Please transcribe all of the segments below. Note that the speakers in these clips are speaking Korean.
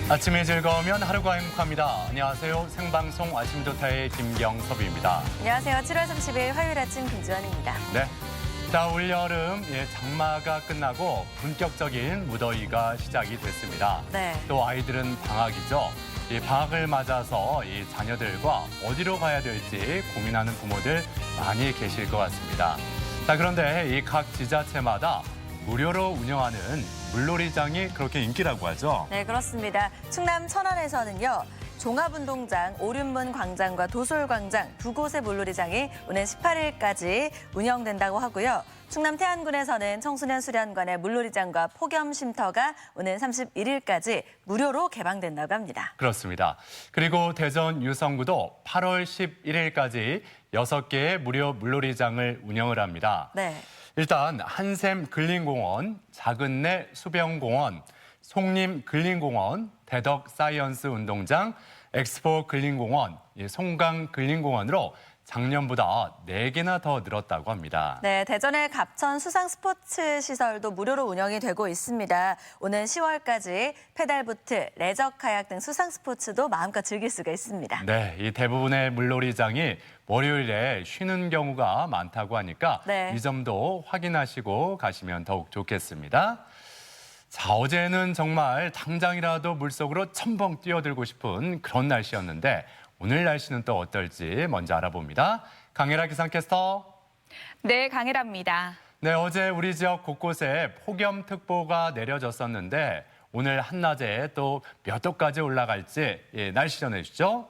아침이 즐거우면 하루가 행복합니다. 안녕하세요. 생방송 아침 좋다의 김경섭입니다. 안녕하세요. 7월 30일 화요일 아침 김주환입니다. 네. 자, 올여름 장마가 끝나고 본격적인 무더위가 시작이 됐습니다. 네. 또 아이들은 방학이죠. 이 방학을 맞아서 이 자녀들과 어디로 가야 될지 고민하는 부모들 많이 계실 것 같습니다. 자, 그런데 이 각 지자체마다 무료로 운영하는 물놀이장이 그렇게 인기라고 하죠. 네, 그렇습니다. 충남 천안에서는요. 종합운동장, 오륜문 광장과 도솔광장 두 곳의 물놀이장이 오는 18일까지 운영된다고 하고요. 충남 태안군에서는 청소년 수련관의 물놀이장과 폭염쉼터가 오는 31일까지 무료로 개방된다고 합니다. 그렇습니다. 그리고 대전 유성구도 8월 11일까지 6개의 무료 물놀이장을 운영을 합니다. 네. 일단 한샘 근린공원, 작은내 수변공원, 송림 근린공원, 대덕 사이언스 운동장, 엑스포 근린공원, 송강 근린공원으로 작년보다 4개나 더 늘었다고 합니다. 네, 대전의 갑천 수상 스포츠 시설도 무료로 운영이 되고 있습니다. 오는 10월까지 페달보트, 레저 카약 등 수상 스포츠도 마음껏 즐길 수가 있습니다. 네, 이 대부분의 물놀이장이 월요일에 쉬는 경우가 많다고 하니까 네. 이 점도 확인하시고 가시면 더욱 좋겠습니다. 자, 어제는 정말 당장이라도 물속으로 첨벙 뛰어들고 싶은 그런 날씨였는데 오늘 날씨는 또 어떨지 먼저 알아봅니다. 강혜라 기상캐스터. 네, 강혜라입니다. 네, 어제 우리 지역 곳곳에 폭염특보가 내려졌었는데 오늘 한낮에 또 몇 도까지 올라갈지 날씨 전해주시죠.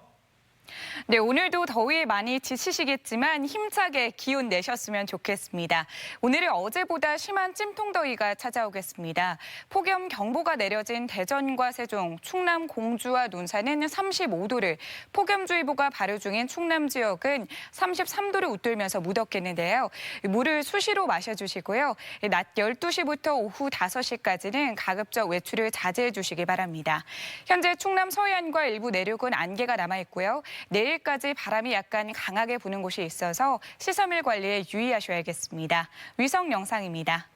네, 오늘도 더위에 많이 지치시겠지만 힘차게 기운 내셨으면 좋겠습니다. 오늘은 어제보다 심한 찜통더위가 찾아오겠습니다. 폭염경보가 내려진 대전과 세종, 충남 공주와 논산은 35도를, 폭염주의보가 발효 중인 충남 지역은 33도를 웃돌면서 무덥겠는데요. 물을 수시로 마셔주시고요. 낮 12시부터 오후 5시까지는 가급적 외출을 자제해 주시기 바랍니다. 현재 충남 서해안과 일부 내륙은 안개가 남아있고요. 내일까지 바람이 약간 강하게 부는 곳이 있어서 시설물 관리에 유의하셔야겠습니다. 위성 영상입니다.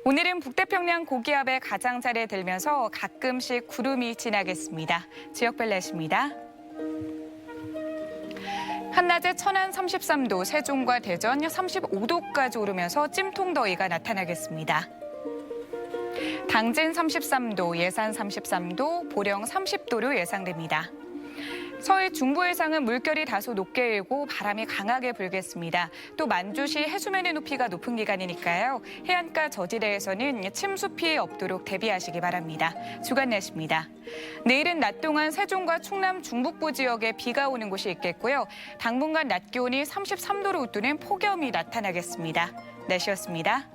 오늘은 북태평양 고기압의 가장자리에 들면서 가끔씩 구름이 지나겠습니다. 지역별 날씨입니다. 한낮에 천안 33도, 세종과 대전 35도까지 오르면서 찜통더위가 나타나겠습니다. 당진 33도, 예산 33도, 보령 30도로 예상됩니다. 서해 중부 해상은 물결이 다소 높게 일고 바람이 강하게 불겠습니다. 또 만주시 해수면의 높이가 높은 기간이니까요. 해안가 저지대에서는 침수 피해 없도록 대비하시기 바랍니다. 주간 날씨입니다. 내일은 낮 동안 세종과 충남 중북부 지역에 비가 오는 곳이 있겠고요. 당분간 낮 기온이 33도로 웃도는 폭염이 나타나겠습니다. 날씨였습니다.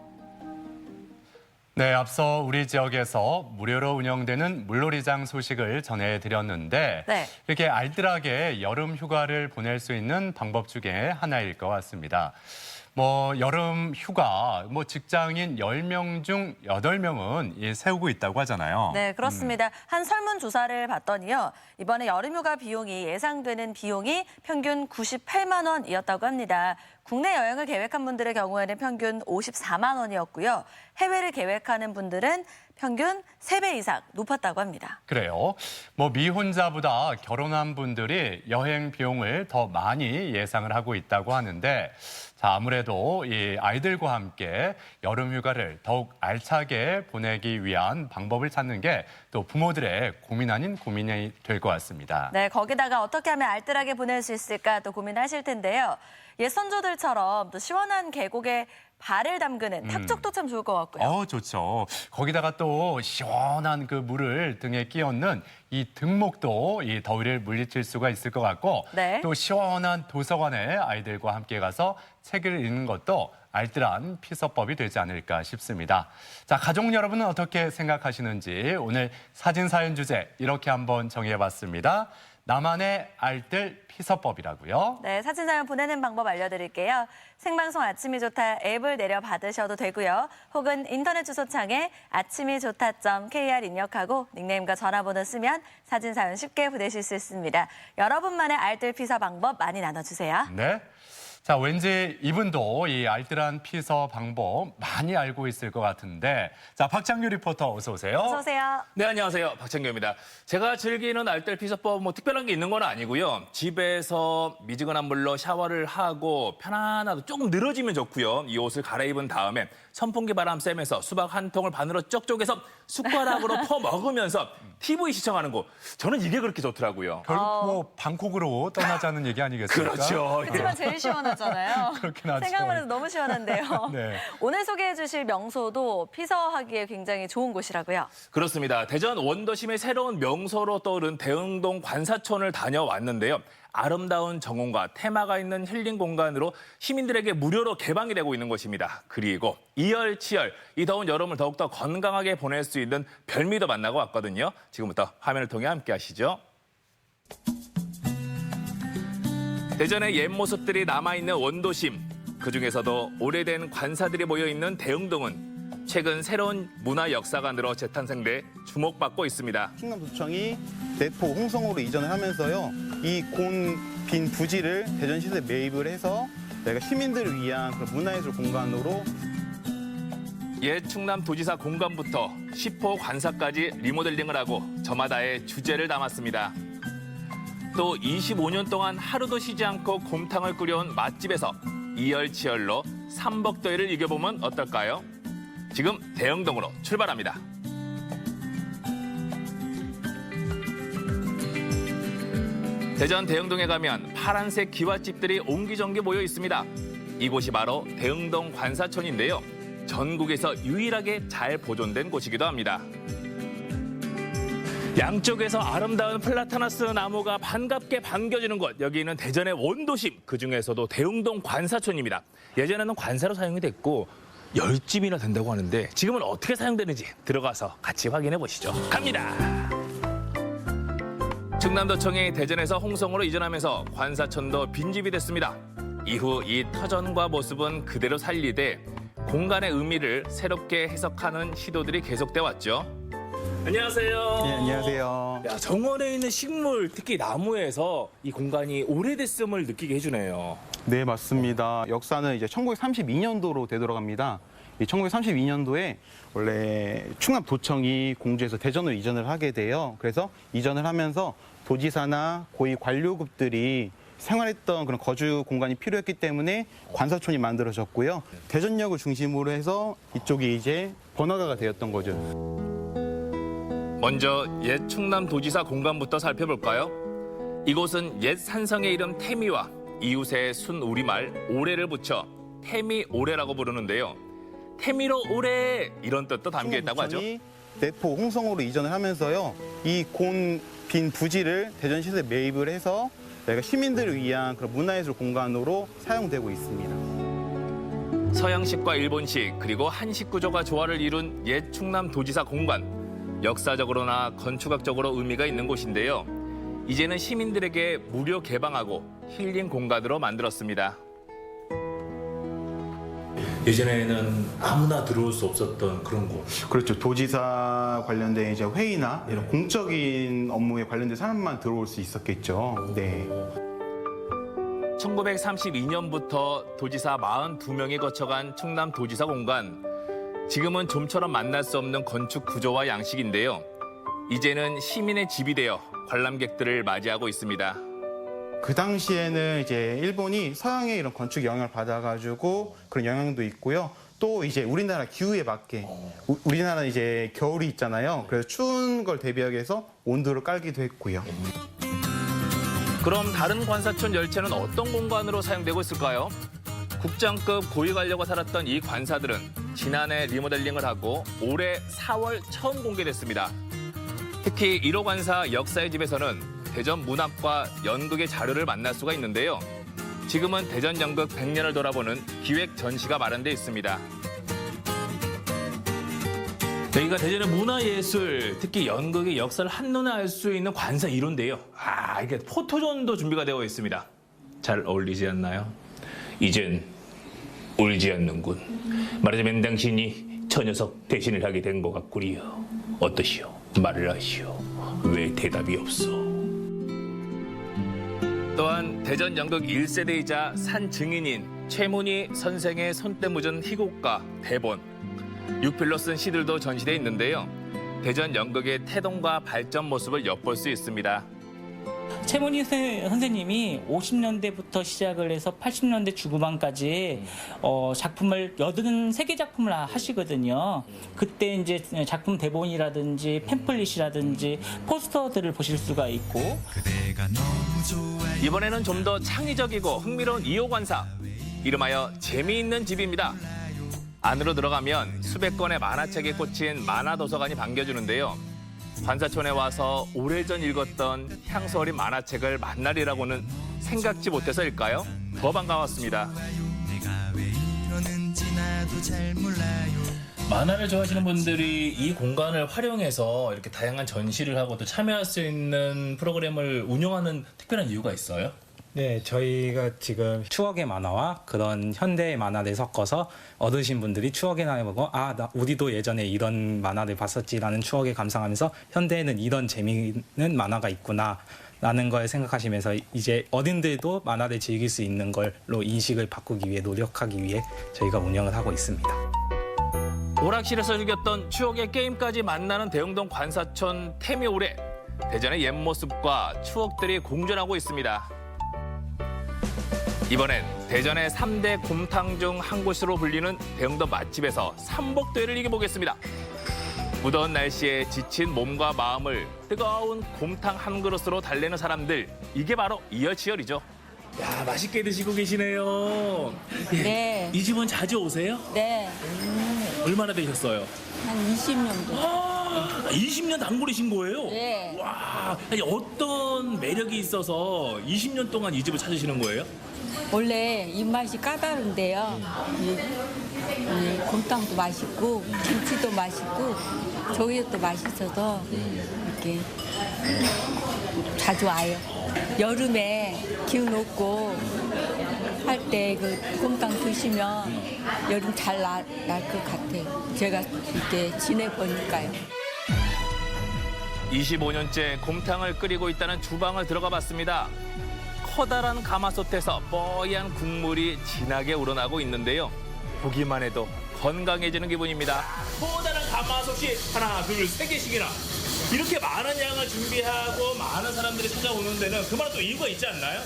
네, 앞서 우리 지역에서 무료로 운영되는 물놀이장 소식을 전해드렸는데 네. 이렇게 알뜰하게 여름 휴가를 보낼 수 있는 방법 중에 하나일 것 같습니다. 여름 휴가, 직장인 10명 중 8명은 세우고 있다고 하잖아요. 네, 그렇습니다. 한 설문조사를 봤더니요. 이번에 여름휴가 비용이 예상되는 비용이 평균 98만 원이었다고 합니다. 국내 여행을 계획한 분들의 경우에는 평균 54만 원이었고요. 해외를 계획하는 분들은 평균 3배 이상 높았다고 합니다. 그래요. 미혼자보다 결혼한 분들이 여행 비용을 더 많이 예상을 하고 있다고 하는데 자, 아무래도 이 아이들과 함께 여름 휴가를 더욱 알차게 보내기 위한 방법을 찾는 게 또 부모들의 고민 아닌 고민이 될 것 같습니다. 네, 거기다가 어떻게 하면 알뜰하게 보낼 수 있을까 또 고민하실 텐데요. 옛 선조들처럼 또 시원한 계곡에 발을 담그는 탁죽도 참 좋을 것 같고요. 좋죠. 거기다가 또 시원한 그 물을 등에 끼얹는 이 등목도 이 더위를 물리칠 수가 있을 것 같고 네. 또 시원한 도서관에 아이들과 함께 가서 책을 읽는 것도 알뜰한 피서법이 되지 않을까 싶습니다. 자, 가족 여러분은 어떻게 생각하시는지 오늘 사진 사연 주제 이렇게 한번 정해봤습니다. 나만의 알뜰 피서법이라고요. 네, 사진 사연 보내는 방법 알려드릴게요. 생방송 아침이 좋다 앱을 내려받으셔도 되고요. 혹은 인터넷 주소창에 아침이 좋다.kr 입력하고 닉네임과 전화번호 쓰면 사진 사연 쉽게 보내실 수 있습니다. 여러분만의 알뜰 피서 방법 많이 나눠주세요. 네. 자, 왠지 이분도 이 알뜰한 피서 방법 많이 알고 있을 것 같은데, 자, 박창규 리포터 어서 오세요. 어서 오세요. 네, 안녕하세요. 박창규입니다. 제가 즐기는 알뜰 피서법 뭐 특별한 게 있는 건 아니고요. 집에서 미지근한 물로 샤워를 하고 편안하고 조금 늘어지면 좋고요. 이 옷을 갈아입은 다음에 선풍기 바람 쐬면서 수박 한 통을 반으로 쩍 쪼개서 숟가락으로 퍼 먹으면서 TV 시청하는 거. 저는 이게 그렇게 좋더라고요. 결국 뭐 방콕으로 떠나자는 얘기 아니겠습니까? 그렇죠. 그렇지만 제일 시원하잖아요. 그렇긴 하죠. 생각만 해도 너무 시원한데요. 네. 오늘 소개해 주실 명소도 피서하기에 굉장히 좋은 곳이라고요. 그렇습니다. 대전 원도심의 새로운 명소로 떠오른 대흥동 관사촌을 다녀왔는데요. 아름다운 정원과 테마가 있는 힐링 공간으로 시민들에게 무료로 개방이 되고 있는 곳입니다. 그리고 이열치열, 이 더운 여름을 더욱더 건강하게 보낼 수 있는 별미도 만나고 왔거든요. 지금부터 화면을 통해 함께 하시죠. 대전의 옛 모습들이 남아있는 원도심, 그중에서도 오래된 관사들이 모여있는 대흥동은 최근 새로운 문화 역사관으로 재탄생돼 주목받고 있습니다. 충남도청이 대포 홍성으로 이전을 하면서요. 이 빈 부지를 대전시에 매입을 해서 저희가 시민들을 위한 그런 문화예술 공간으로 옛 충남도지사 공간부터 10호 관사까지 리모델링을 하고 저마다의 주제를 담았습니다. 또 25년 동안 하루도 쉬지 않고 곰탕을 끓여온 맛집에서 이열치열로 삼복더위를 이겨보면 어떨까요? 지금 대흥동으로 출발합니다. 대전 대흥동에 가면 파란색 기와집들이 옹기종기 모여 있습니다. 이곳이 바로 대흥동 관사촌인데요. 전국에서 유일하게 잘 보존된 곳이기도 합니다. 양쪽에서 아름다운 플라타나스 나무가 반갑게 반겨주는 곳. 여기는 대전의 원도심, 그중에서도 대흥동 관사촌입니다. 예전에는 관사로 사용이 됐고 10집이나 된다고 하는데 지금은 어떻게 사용되는지 들어가서 같이 확인해 보시죠. 갑니다. 충남도청이 대전에서 홍성으로 이전하면서 관사촌도 빈집이 됐습니다. 이후 이 터전과 모습은 그대로 살리되 공간의 의미를 새롭게 해석하는 시도들이 계속돼 왔죠. 안녕하세요. 네, 안녕하세요. 야, 정원에 있는 식물, 특히 나무에서 이 공간이 오래됐음을 느끼게 해주네요. 네, 맞습니다. 역사는 이제 1932년도로 되돌아갑니다. 이 1932년도에 원래 충남도청이 공주에서 대전으로 이전을 하게 돼요. 그래서 이전을 하면서 도지사나 고위 관료급들이 생활했던 그런 거주 공간이 필요했기 때문에 관사촌이 만들어졌고요. 대전역을 중심으로 해서 이쪽이 이제 번화가가 되었던 거죠. 먼저 옛 충남도지사 공간부터 살펴볼까요? 이곳은 옛 산성의 이름 태미와 이웃의 순우리말 오래를 붙여 태미오래라고 부르는데요. 태미로 오래 이런 뜻도 담겨 있다고 하죠. 충남도청이 대포 홍성으로 이전을 하면서요. 이 빈 부지를 대전시에 매입을 해서 저희가 시민들을 위한 그런 문화예술 공간으로 사용되고 있습니다. 서양식과 일본식 그리고 한식 구조가 조화를 이룬 옛 충남도지사 공간. 역사적으로나 건축학적으로 의미가 있는 곳인데요. 이제는 시민들에게 무료 개방하고 힐링 공간으로 만들었습니다. 예전에는 아무나 들어올 수 없었던 그런 곳. 그렇죠. 도지사 관련된 이제 회의나 이런 공적인 업무에 관련된 사람만 들어올 수 있었겠죠. 네. 1932년부터 도지사 42명이 거쳐간 충남도지사 공간. 지금은 좀처럼 만날 수 없는 건축 구조와 양식인데요. 이제는 시민의 집이 되어 관람객들을 맞이하고 있습니다. 그 당시에는 이제 일본이 서양의 이런 건축 영향을 받아가지고 그런 영향도 있고요. 또 이제 우리나라 기후에 맞게 우리나라는 이제 겨울이 있잖아요. 그래서 추운 걸 대비하기 위해서 온도를 깔기도 했고요. 그럼 다른 관사촌 열차는 어떤 공간으로 사용되고 있을까요? 국장급 고위 관료가 살았던 이 관사들은 지난해 리모델링을 하고 올해 4월 처음 공개됐습니다. 특히 1호 관사 역사의 집에서는 대전 문학과 연극의 자료를 만날 수가 있는데요. 지금은 대전 연극 100년을 돌아보는 기획 전시가 마련돼 있습니다. 여기가 대전의 문화예술, 특히 연극의 역사를 한눈에 알 수 있는 관사 1호인데요. 이게 포토존도 준비가 되어 있습니다. 잘 어울리지 않나요? 이젠 울지 않는군. 말하자면 당신이 저 녀석 대신을 하게 된 것 같구리요. 어떠시오? 말을 하시오. 왜 대답이 없어? 또한 대전 연극 1세대이자 산 증인인 최문희 선생의 손때 묻은 희곡과 대본, 육필로 쓴 시들도 전시돼 있는데요. 대전 연극의 태동과 발전 모습을 엿볼 수 있습니다. 최문희 선생님이 50년대부터 시작을 해서 80년대 중후반까지 작품을 83개 작품을 하시거든요. 그때 이제 작품 대본이라든지 팸플릿이라든지 포스터들을 보실 수가 있고, 이번에는 좀 더 창의적이고 흥미로운 2호 관사, 이름하여 재미있는 집입니다. 안으로 들어가면 수백 권의 만화책에 꽂힌 만화도서관이 반겨주는데요. 관사촌에 와서 오래전 읽었던 향수 어린 만화책을 만나리라고는 생각지 못해서일까요? 더 반가웠습니다. 만화를 좋아하시는 분들이 이 공간을 활용해서 이렇게 다양한 전시를 하고 또 참여할 수 있는 프로그램을 운영하는 특별한 이유가 있어요? 네, 저희가 지금 추억의 만화와 그런 현대의 만화를 섞어서 어르신 분들이 추억의 만화 보고 우리도 예전에 이런 만화를 봤었지라는 추억에 감상하면서 현대에는 이런 재미있는 만화가 있구나 라는 걸 생각하시면서 이제 어른들도 만화를 즐길 수 있는 걸로 인식을 바꾸기 위해 노력하기 위해 저희가 운영을 하고 있습니다. 오락실에서 즐겼던 추억의 게임까지 만나는 대흥동 관사촌 태미오래. 대전의 옛 모습과 추억들이 공존하고 있습니다. 이번엔 대전의 3대 곰탕 중 한 곳으로 불리는 대흥동 맛집에서 삼복대회를 이겨보겠습니다. 무더운 날씨에 지친 몸과 마음을 뜨거운 곰탕 한 그릇으로 달래는 사람들, 이게 바로 이열치열이죠. 야, 맛있게 드시고 계시네요. 네. 이 집은 자주 오세요? 네, 얼마나 되셨어요? 한 20년도. 20년 단골이신 거예요? 네. 와, 아니, 어떤 매력이 있어서 20년 동안 이 집을 찾으시는 거예요? 원래 입맛이 까다로운데요. 이 곰탕도 맛있고 김치도 맛있고 조개도 맛있어서 이렇게 자주 와요. 여름에 기운 없고 할 때 그 곰탕 드시면 여름 잘 날 것 같아요. 제가 이렇게 지내보니까요. 25년째 곰탕을 끓이고 있다는 주방을 들어가 봤습니다. 커다란 가마솥에서 뽀얀 국물이 진하게 우러나고 있는데요. 보기만 해도 건강해지는 기분입니다. 커다란 가마솥이 하나, 둘, 세 개씩이나 이렇게 많은 양을 준비하고 많은 사람들이 찾아오는 데는 그만한 또 이유가 있지 않나요?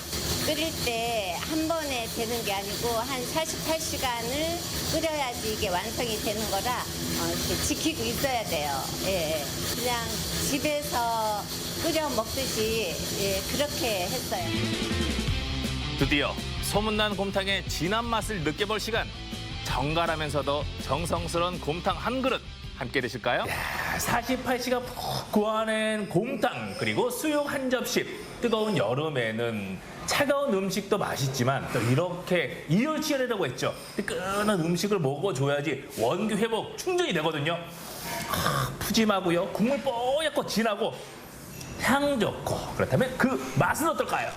끓일 때 한 번에 되는 게 아니고 한 48시간을 끓여야지 이게 완성이 되는 거라 이렇게 지키고 있어야 돼요. 예. 그냥 집에서 끓여 먹듯이 그렇게 했어요. 드디어 소문난 곰탕의 진한 맛을 느껴볼 시간. 정갈하면서도 정성스러운 곰탕 한 그릇 함께 드실까요? 48시간 푹 구워낸 곰탕 그리고 수육 한 접시. 뜨거운 여름에는 차가운 음식도 맛있지만 또 이렇게 이열치열이라고 했죠. 뜨끈한 음식을 먹어줘야지 원기 회복 충전이 되거든요. 푸짐하고요. 국물 뽀얗고 진하고 향 좋고. 그렇다면 그 맛은 어떨까요?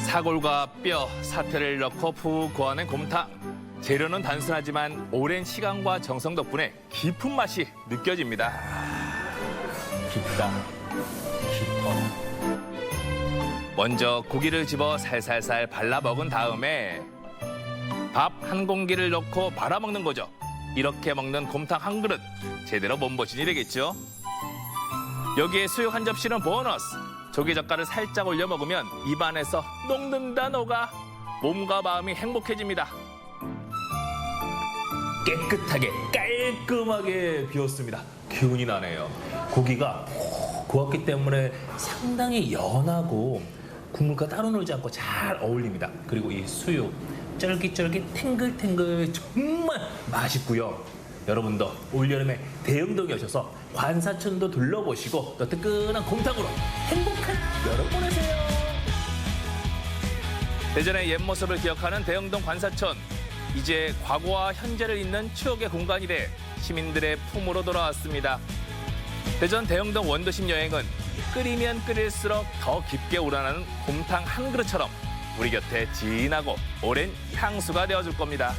사골과 뼈, 사태를 넣고 푹 구워낸 곰탕. 재료는 단순하지만 오랜 시간과 정성 덕분에 깊은 맛이 느껴집니다. 깊다. 깊어. 먼저 고기를 집어 살살살 발라 먹은 다음에 밥 한 공기를 넣고 말아 먹는 거죠. 이렇게 먹는 곰탕 한 그릇, 제대로 몸보신이 되겠죠. 여기에 수육 한 접시는 보너스. 조개젓갈을 살짝 올려 먹으면 입안에서 녹는다 녹아. 몸과 마음이 행복해집니다. 깨끗하게 깔끔하게 비웠습니다. 기운이 나네요. 고기가 푹 구웠기 때문에 상당히 연하고 국물과 따로 놀지 않고 잘 어울립니다. 그리고 이 수육 쫄깃쫄깃 탱글탱글 정말 맛있고요. 여러분도 올여름에 대흥동에 오셔서 관사촌도 둘러보시고 또 뜨끈한 곰탕으로 행복한 여름 보내세요. 대전의 옛 모습을 기억하는 대흥동 관사촌. 이제 과거와 현재를 잇는 추억의 공간이 돼 시민들의 품으로 돌아왔습니다. 대전 대흥동 원도심 여행은 끓이면 끓일수록 더 깊게 우러나는 곰탕 한 그릇처럼 우리 곁에 진하고 오랜 향수가 되어줄 겁니다.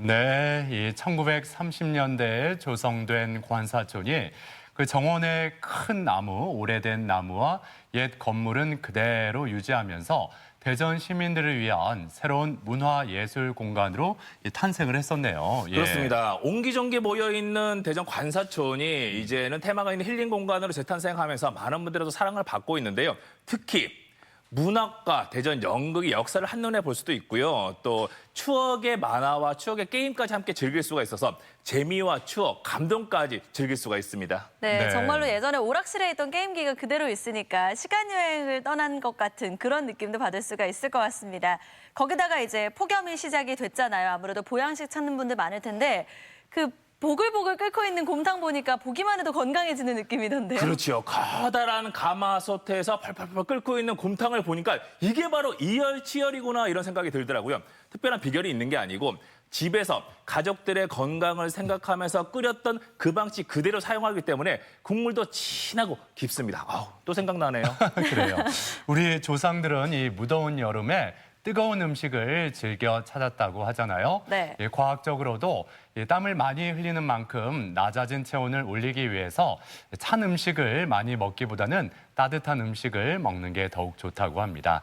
네, 이 1930년대에 조성된 관사촌이 그 정원의 큰 나무, 오래된 나무와 옛 건물은 그대로 유지하면서 대전 시민들을 위한 새로운 문화예술 공간으로 탄생을 했었네요. 예. 그렇습니다. 옹기종기 모여있는 대전 관사촌이 이제는 테마가 있는 힐링 공간으로 재탄생하면서 많은 분들의 사랑을 받고 있는데요. 특히 문학과 대전 연극의 역사를 한눈에 볼 수도 있고요. 또 추억의 만화와 추억의 게임까지 함께 즐길 수가 있어서 재미와 추억, 감동까지 즐길 수가 있습니다. 네, 네. 정말로 예전에 오락실에 있던 게임기가 그대로 있으니까 시간 여행을 떠난 것 같은 그런 느낌도 받을 수가 있을 것 같습니다. 거기다가 이제 폭염이 시작이 됐잖아요. 아무래도 보양식 찾는 분들 많을 텐데 그 보글보글 끓고 있는 곰탕 보니까 보기만 해도 건강해지는 느낌이던데요. 그렇죠. 커다란 가마솥에서 팔팔팔 끓고 있는 곰탕을 보니까 이게 바로 이열치열이구나 이런 생각이 들더라고요. 특별한 비결이 있는 게 아니고 집에서 가족들의 건강을 생각하면서 끓였던 그 방식 그대로 사용하기 때문에 국물도 진하고 깊습니다. 또 생각나네요. 그래요. 우리 조상들은 이 무더운 여름에 뜨거운 음식을 즐겨 찾았다고 하잖아요. 네. 예, 과학적으로도 땀을 많이 흘리는 만큼 낮아진 체온을 올리기 위해서 찬 음식을 많이 먹기보다는 따뜻한 음식을 먹는 게 더욱 좋다고 합니다.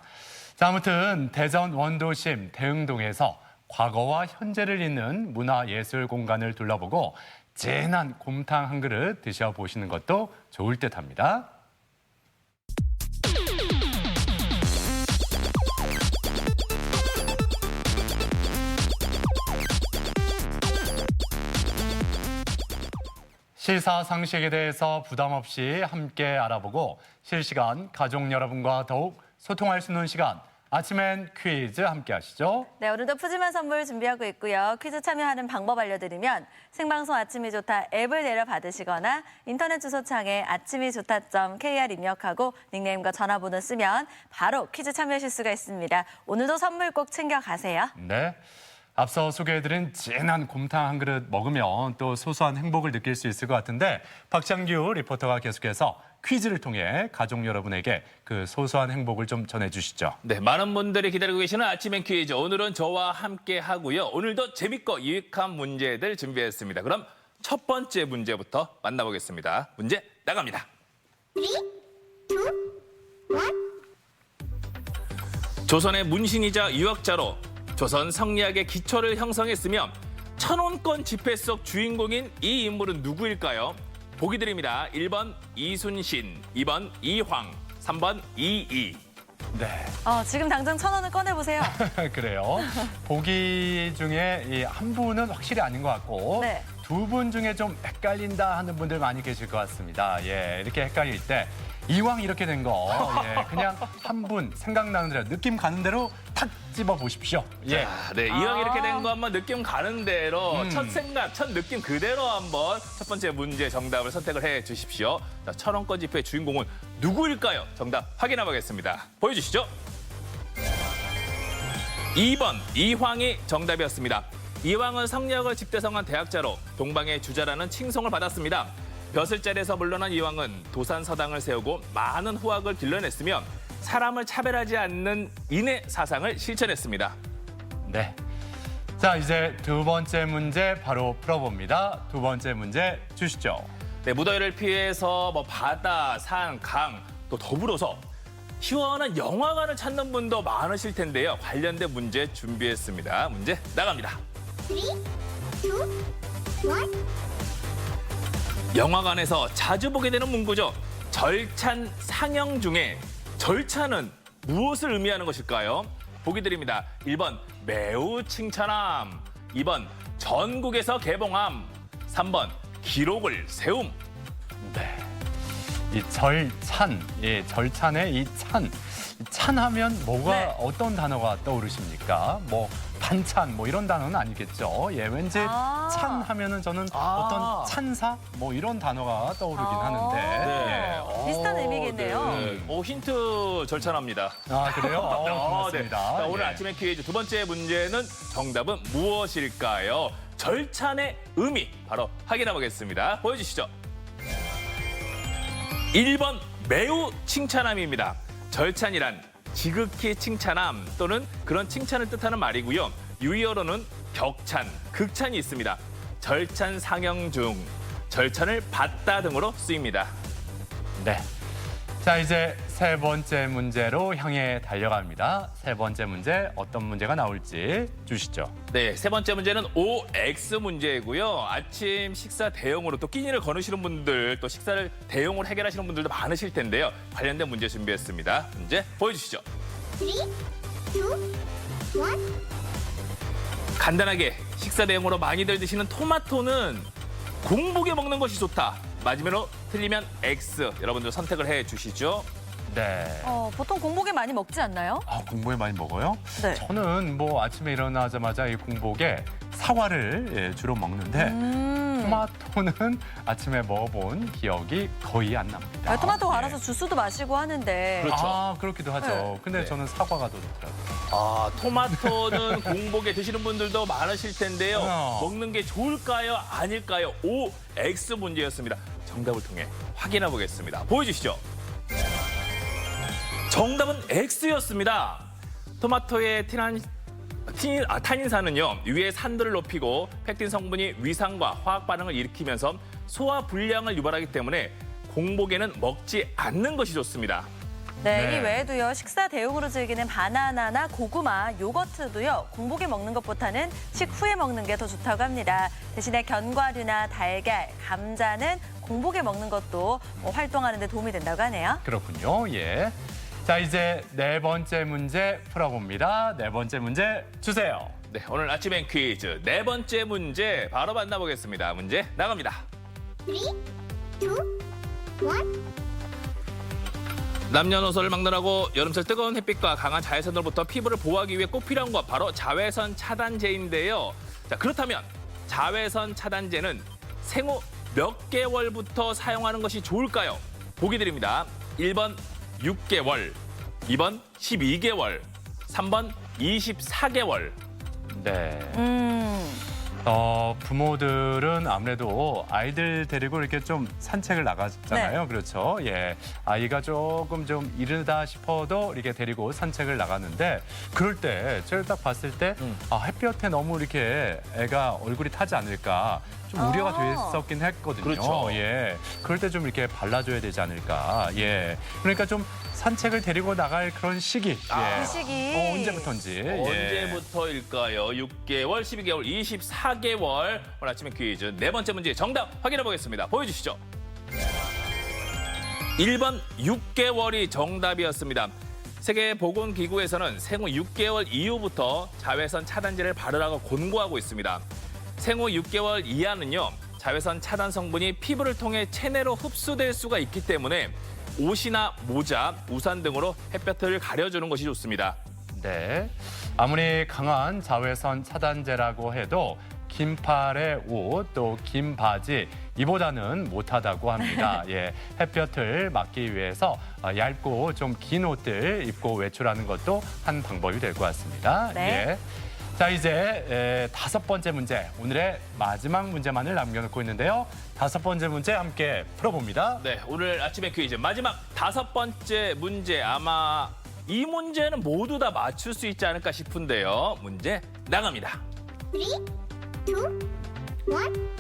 자, 아무튼 대전 원도심 대흥동에서 과거와 현재를 잇는 문화예술 공간을 둘러보고 진한 곰탕 한 그릇 드셔보시는 것도 좋을 듯합니다. 시사상식에 대해서 부담 없이 함께 알아보고 실시간 가족 여러분과 더욱 소통할 수 있는 시간, 아침엔 퀴즈 함께 하시죠. 네, 오늘도 푸짐한 선물 준비하고 있고요. 퀴즈 참여하는 방법 알려드리면 생방송 아침이 좋다 앱을 내려 받으시거나 인터넷 주소창에 아침이 좋다.kr 입력하고 닉네임과 전화번호 쓰면 바로 퀴즈 참여하실 수가 있습니다. 오늘도 선물 꼭 챙겨가세요. 네. 앞서 소개해드린 진한 곰탕 한 그릇 먹으면 또 소소한 행복을 느낄 수 있을 것 같은데 박창규 리포터가 계속해서 퀴즈를 통해 가족 여러분에게 그 소소한 행복을 좀 전해주시죠. 네, 많은 분들이 기다리고 계시는 아침엔 퀴즈. 오늘은 저와 함께 하고요. 오늘도 재밌고 유익한 문제들 준비했습니다. 그럼 첫 번째 문제부터 만나보겠습니다. 문제 나갑니다. 조선의 문신이자 유학자로 조선 성리학의 기초를 형성했으며 천원권 집회 속 주인공인 이 인물은 누구일까요? 보기 드립니다. 1번 이순신, 2번 이황, 3번 이이. 네. 지금 당장 1,000원을 꺼내보세요. 그래요. 보기 중에 이 한 분은 확실히 아닌 것 같고 네. 두 분 중에 좀 헷갈린다 하는 분들 많이 계실 것 같습니다. 예, 이렇게 헷갈릴 때 이왕 이렇게 된 거 그냥 한 분 생각나는 대로 느낌 가는 대로 탁 집어 보십시오. 예. 자, 네, 이왕 이렇게 된 거 한번 느낌 가는 대로 첫 생각, 첫 느낌 그대로 한번 첫 번째 문제 정답을 선택을 해 주십시오. 자, 천원권 집회의 주인공은 누구일까요? 정답 확인해 보겠습니다. 보여주시죠. 2번 이황이 정답이었습니다. 이황은 성리학을 집대성한 대학자로 동방의 주자라는 칭송을 받았습니다. 벼슬자리에서 물러난 이황은 도산서당을 세우고 많은 후학을 길러냈으며 사람을 차별하지 않는 인의 사상을 실천했습니다. 네. 자, 이제 두 번째 문제 바로 풀어봅니다. 두 번째 문제 주시죠. 네, 무더위를 피해서 바다, 산, 강, 또 더불어서 시원한 영화관을 찾는 분도 많으실 텐데요. 관련된 문제 준비했습니다. 문제 나갑니다. 3, 2, 1. 영화관에서 자주 보게 되는 문구죠. 절찬 상영 중에 절찬은 무엇을 의미하는 것일까요? 보기 드립니다. 1번 매우 칭찬함, 2번 전국에서 개봉함, 3번 기록을 세움. 네. 이 절찬, 예, 절찬의 이 찬. 찬하면 뭐가 네. 어떤 단어가 떠오르십니까? 뭐 반찬 뭐 이런 단어는 아니겠죠. 예, 왠지 찬 하면은 저는 어떤 찬사 뭐 이런 단어가 떠오르긴 하는데. 예. 비슷한 의미겠네요. 네. 힌트 절찬합니다. 아, 그래요? 고맙습니다. 네. 자, 오늘 예. 아침의 퀴즈 두 번째 문제는 정답은 무엇일까요? 절찬의 의미 바로 확인해 보겠습니다. 보여주시죠. 1번 매우 칭찬함입니다. 절찬이란 지극히 칭찬함 또는 그런 칭찬을 뜻하는 말이고요. 유의어로는 격찬, 극찬이 있습니다. 절찬 상영 중, 절찬을 받다 등으로 쓰입니다. 네. 자, 이제 세 번째 문제로 향해 달려갑니다. 세 번째 문제 어떤 문제가 나올지 주시죠. 네, 세 번째 문제는 OX 문제고요. 아침 식사 대용으로 또 끼니를 거느시는 분들, 또 식사를 대용으로 해결하시는 분들도 많으실 텐데요. 관련된 문제 준비했습니다. 문제 보여주시죠. 3, 2, 1. 간단하게 식사 대용으로 많이들 드시는 토마토는 공복에 먹는 것이 좋다. 맞으면 틀리면 X. 여러분들 선택을 해주시죠. 네. 보통 공복에 많이 먹지 않나요? 공복에 많이 먹어요? 네. 저는 뭐 아침에 일어나자마자 이 공복에 사과를 주로 먹는데 토마토는 아침에 먹어본 기억이 거의 안 납니다. 토마토 네. 갈아서 주스도 마시고 하는데. 그렇죠. 그렇기도 하죠. 네. 근데 네. 저는 사과가 더 좋더라고요. 토마토는 공복에 드시는 분들도 많으실 텐데요. 먹는 게 좋을까요? 아닐까요? OX 문제였습니다. 정답을 통해 확인해 보겠습니다. 보여주시죠. 정답은 X였습니다. 토마토의 타닌산은요, 위의 산도를 높이고 펙틴 성분이 위산과 화학 반응을 일으키면서 소화 불량을 유발하기 때문에 공복에는 먹지 않는 것이 좋습니다. 네, 네. 이 외에도요, 식사 대용으로 즐기는 바나나나 고구마, 요거트도요, 공복에 먹는 것보다는 식후에 먹는 게 더 좋다고 합니다. 대신에 견과류나 달걀, 감자는 공복에 먹는 것도 활동하는 데 도움이 된다고 하네요. 그렇군요. 예. 자, 이제 네 번째 문제 풀어봅니다. 네 번째 문제 주세요. 네, 오늘 아침엔 퀴즈 네 번째 문제 바로 만나보겠습니다. 문제 나갑니다. 3, 2, 1. 남녀노소를 막론하고 여름철 뜨거운 햇빛과 강한 자외선으로부터 피부를 보호하기 위해 꼭 필요한 것 바로 자외선 차단제인데요. 자, 그렇다면 자외선 차단제는 생후 몇 개월부터 사용하는 것이 좋을까요? 보기 드립니다. 1번 6개월, 2번 12개월, 3번 24개월. 네. 부모들은 아무래도 아이들 데리고 이렇게 좀 산책을 나가잖아요. 네. 그렇죠. 예. 아이가 조금 좀 이르다 싶어도 이렇게 데리고 산책을 나가는데 그럴 때 제가 딱 봤을 때 햇볕에 너무 이렇게 애가 얼굴이 타지 않을까 좀 우려가 됐었긴 했거든요. 그렇죠. 예. 그럴 때 좀 이렇게 발라줘야 되지 않을까. 예. 그러니까 좀 산책을 데리고 나갈 그런 시기. 예. 그 시기. 언제부터인지. 예. 언제부터일까요? 6개월, 12개월, 24개월. 오늘 아침에 퀴즈 네 번째 문제 정답 확인해 보겠습니다. 보여주시죠. 1번 6개월이 정답이었습니다. 세계보건기구에서는 생후 6개월 이후부터 자외선 차단제를 바르라고 권고하고 있습니다. 생후 6개월 이하는요, 자외선 차단 성분이 피부를 통해 체내로 흡수될 수가 있기 때문에 옷이나 모자, 우산 등으로 햇볕을 가려주는 것이 좋습니다. 네. 아무리 강한 자외선 차단제라고 해도 긴팔의 옷, 또 긴 바지 이보다는 못하다고 합니다. 예, 햇볕을 막기 위해서 얇고 좀 긴 옷들 입고 외출하는 것도 한 방법이 될 것 같습니다. 네. 예. 자, 이제 다섯 번째 문제, 오늘의 마지막 문제만을 남겨놓고 있는데요. 다섯 번째 문제 함께 풀어봅니다. 네, 오늘 아침에 퀴즈 마지막 다섯 번째 문제 아마 이 문제는 모두 다 맞출 수 있지 않을까 싶은데요. 문제 나갑니다. 3, 2, 1.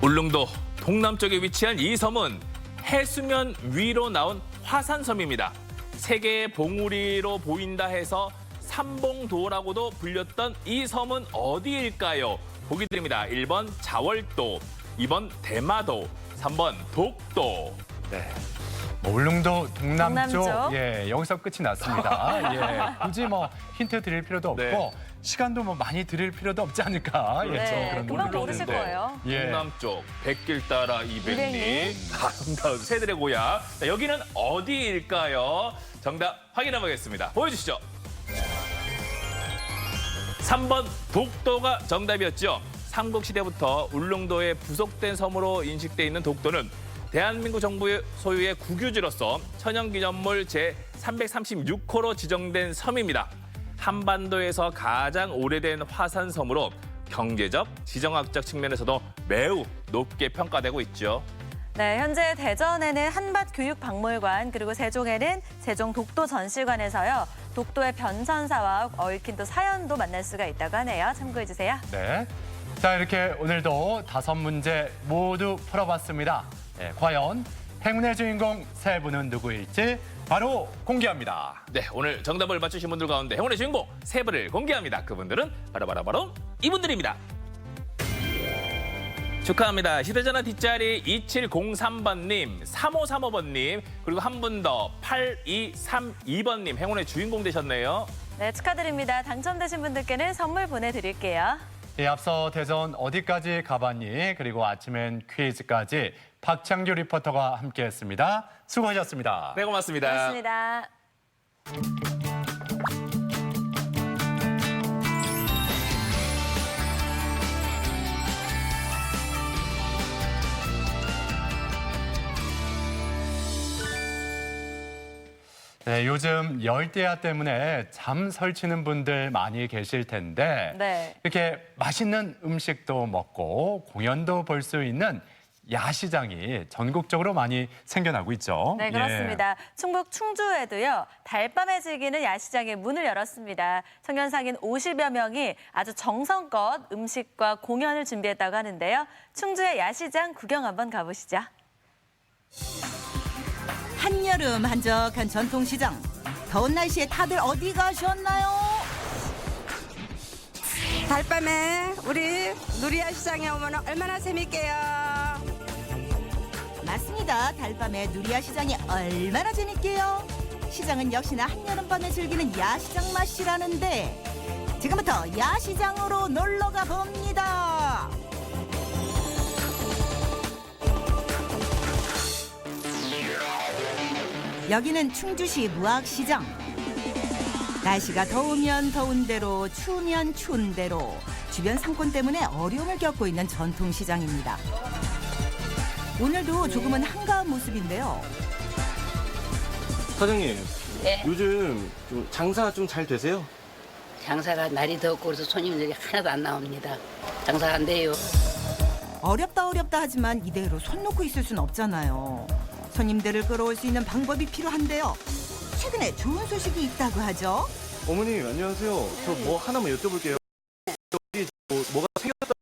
울릉도 동남쪽에 위치한 이 섬은 해수면 위로 나온 화산섬입니다. 세계의 봉우리로 보인다 해서 삼봉도라고도 불렸던 이 섬은 어디일까요? 보기 드립니다. 1번 자월도, 2번 대마도, 3번 독도. 네. 울릉도 동남쪽, 동남쪽. 예, 여기서 끝이 났습니다. 예, 굳이 뭐 힌트 드릴 필요도 없고 네. 시간도 뭐 많이 드릴 필요도 없지 않을까. 예, 네, 좀 그런 금방 느낌이 모르실 드는데. 거예요. 예. 동남쪽 백길 따라 200리 이백리. 아름다운 새들의 고향. 자, 여기는 어디일까요? 정답 확인해 보겠습니다. 보여주시죠. 3번 독도가 정답이었죠. 삼국시대부터 울릉도의 부속된 섬으로 인식돼 있는 독도는 대한민국 정부의 소유의 국유지로서 천연기념물 제336호로 지정된 섬입니다. 한반도에서 가장 오래된 화산섬으로 경제적, 지정학적 측면에서도 매우 높게 평가되고 있죠. 네, 현재 대전에는 한밭교육박물관 그리고 세종에는 세종 독도 전시관에서요. 독도의 변천사와 얽힌 또 사연도 만날 수가 있다고 하네요. 참고해주세요. 네. 자, 이렇게 오늘도 5문제 모두 풀어봤습니다. 네, 과연 행운의 주인공 3분은 누구일지 바로 공개합니다. 네, 오늘 정답을 맞추신 분들 가운데 행운의 주인공 3분을 공개합니다. 그분들은 바로 이분들입니다. 축하합니다. 휴대전화 뒷자리 2703번님, 3535번님, 그리고 한 분 더 8232번님 행운의 주인공 되셨네요. 네, 축하드립니다. 당첨되신 분들께는 선물 보내드릴게요. 예, 앞서 대전 어디까지 가봤니? 그리고 아침엔 퀴즈까지 박창규 리포터가 함께했습니다. 수고하셨습니다. 네, 고맙습니다. 고맙습니다. 네, 요즘 열대야 때문에 잠 설치는 분들 많이 계실 텐데 네. 이렇게 맛있는 음식도 먹고 공연도 볼 수 있는 야시장이 전국적으로 많이 생겨나고 있죠. 네, 그렇습니다. 충북 충주에도요, 달밤에 즐기는 야시장의 문을 열었습니다. 청년상인 50여 명이 아주 정성껏 음식과 공연을 준비했다고 하는데요. 충주의 야시장 구경 한번 가보시죠. 한여름 한적한 전통시장. 더운 날씨에 다들 어디 가셨나요? 달밤에 우리 누리야 시장에 오면 얼마나 재밌게요. 맞습니다. 달밤에 누리야 시장이 얼마나 재밌게요. 시장은 역시나 한여름밤에 즐기는 야시장 맛이라는데 지금부터 야시장으로 놀러가 봅니다. 여기는 충주시 무학시장. 날씨가 더우면 더운 대로, 추우면 추운 대로 주변 상권 때문에 어려움을 겪고 있는 전통시장입니다. 오늘도 조금은 한가한 모습인데요. 사장님, 네. 요즘 좀 장사가 좀 잘 되세요? 장사가 날이 덥고 그래서 손님들이 하나도 안 나옵니다. 장사가 안 돼요. 어렵다 하지만 이대로 손 놓고 있을 순 없잖아요. 손님들을 끌어올 수 있는 방법이 필요한데요. 최근에 좋은 소식이 있다고 하죠. 어머님, 안녕하세요. 저 뭐 하나만 여쭤볼게요. 여기 뭐가 생겼다.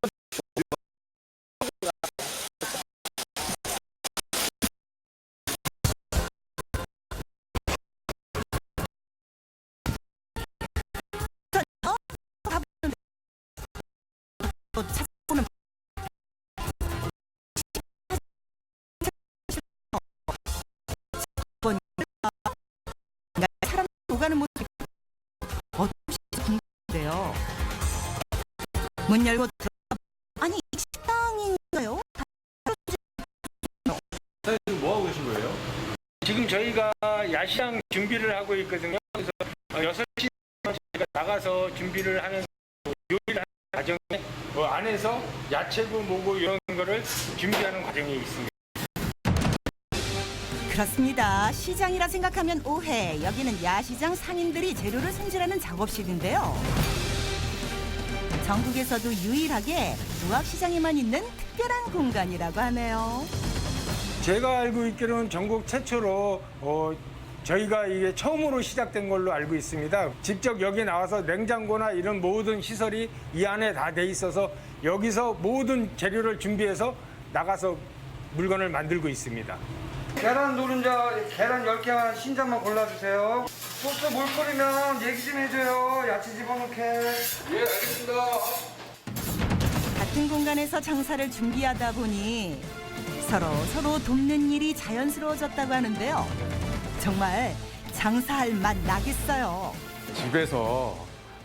사람 오가는 모습이 어떻게 궁금한데요. 문 열고 들어가. 아니, 식당인가요? 사장님 뭐 하고 계신 거예요? 지금 저희가 야시장 준비를 하고 있거든요. 그래서 6시 저희가 나가서 준비를 하는 요리를 하는 과정에 안에서 야채고 뭐고 이런 거를 준비하는 과정이 있습니다. 그렇습니다. 시장이라 생각하면 오해. 여기는 야시장 상인들이 재료를 손질하는 작업실인데요. 전국에서도 유일하게 무학시장에만 있는 특별한 공간이라고 하네요. 제가 알고 있기로는 전국 최초로 저희가 이게 처음으로 시작된 걸로 알고 있습니다. 직접 여기 나와서 냉장고나 이런 모든 시설이 이 안에 다 돼 있어서 여기서 모든 재료를 준비해서 나가서 물건을 만들고 있습니다. 계란 노른자, 계란 10개 신자만 골라주세요. 소스 물 끓이면 얘기 좀 해줘요. 야채 집어넣게. 예, 알겠습니다. 같은 공간에서 장사를 준비하다 보니 서로 돕는 일이 자연스러워졌다고 하는데요. 정말 장사할 맛 나겠어요. 집에서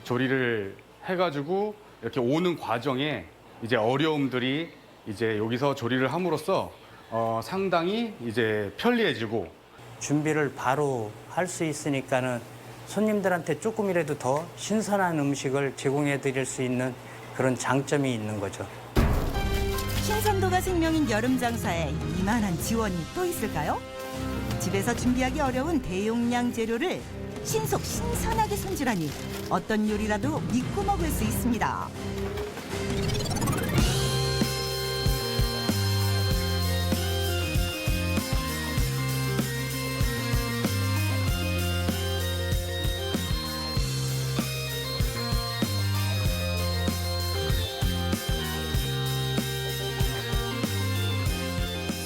조리를 해가지고 이렇게 오는 과정에 이제 어려움들이 이제 여기서 조리를 함으로써 상당히 이제 편리해지고 준비를 바로 할 수 있으니까는 손님들한테 조금이라도 더 신선한 음식을 제공해 드릴 수 있는 그런 장점이 있는 거죠. 신선도가 생명인 여름 장사에 이만한 지원이 또 있을까요? 집에서 준비하기 어려운 대용량 재료를 신선하게 손질하니 어떤 요리라도 믿고 먹을 수 있습니다.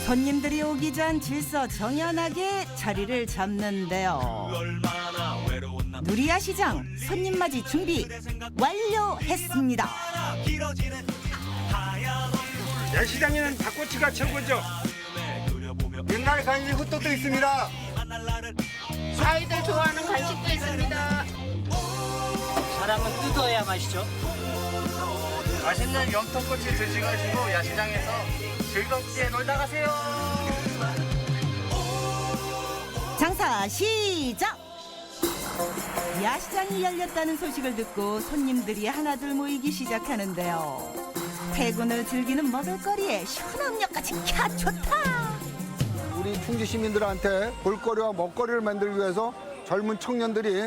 손님들이 오기 전 질서 정연하게 자리를 잡는데요. 누리야 시장 손님 맞이 준비 완료했습니다. 야시장에는 닭꼬치가 최고죠. 옛날 간식 호떡도 있습니다. 아이들 좋아하는 간식도 있습니다. 사람은 뜯어야 맛이죠. 맛있는 염통꼬치 드시고 야시장에서 즐겁게 놀다 가세요. 장사 시작! 야시장이 열렸다는 소식을 듣고 손님들이 하나둘 모이기 시작하는데요. 퇴근을 즐기는 먹을거리에 시원함력까지 캬 좋다! 우리 충주 시민들한테 볼거리와 먹거리를 만들기 위해서 젊은 청년들이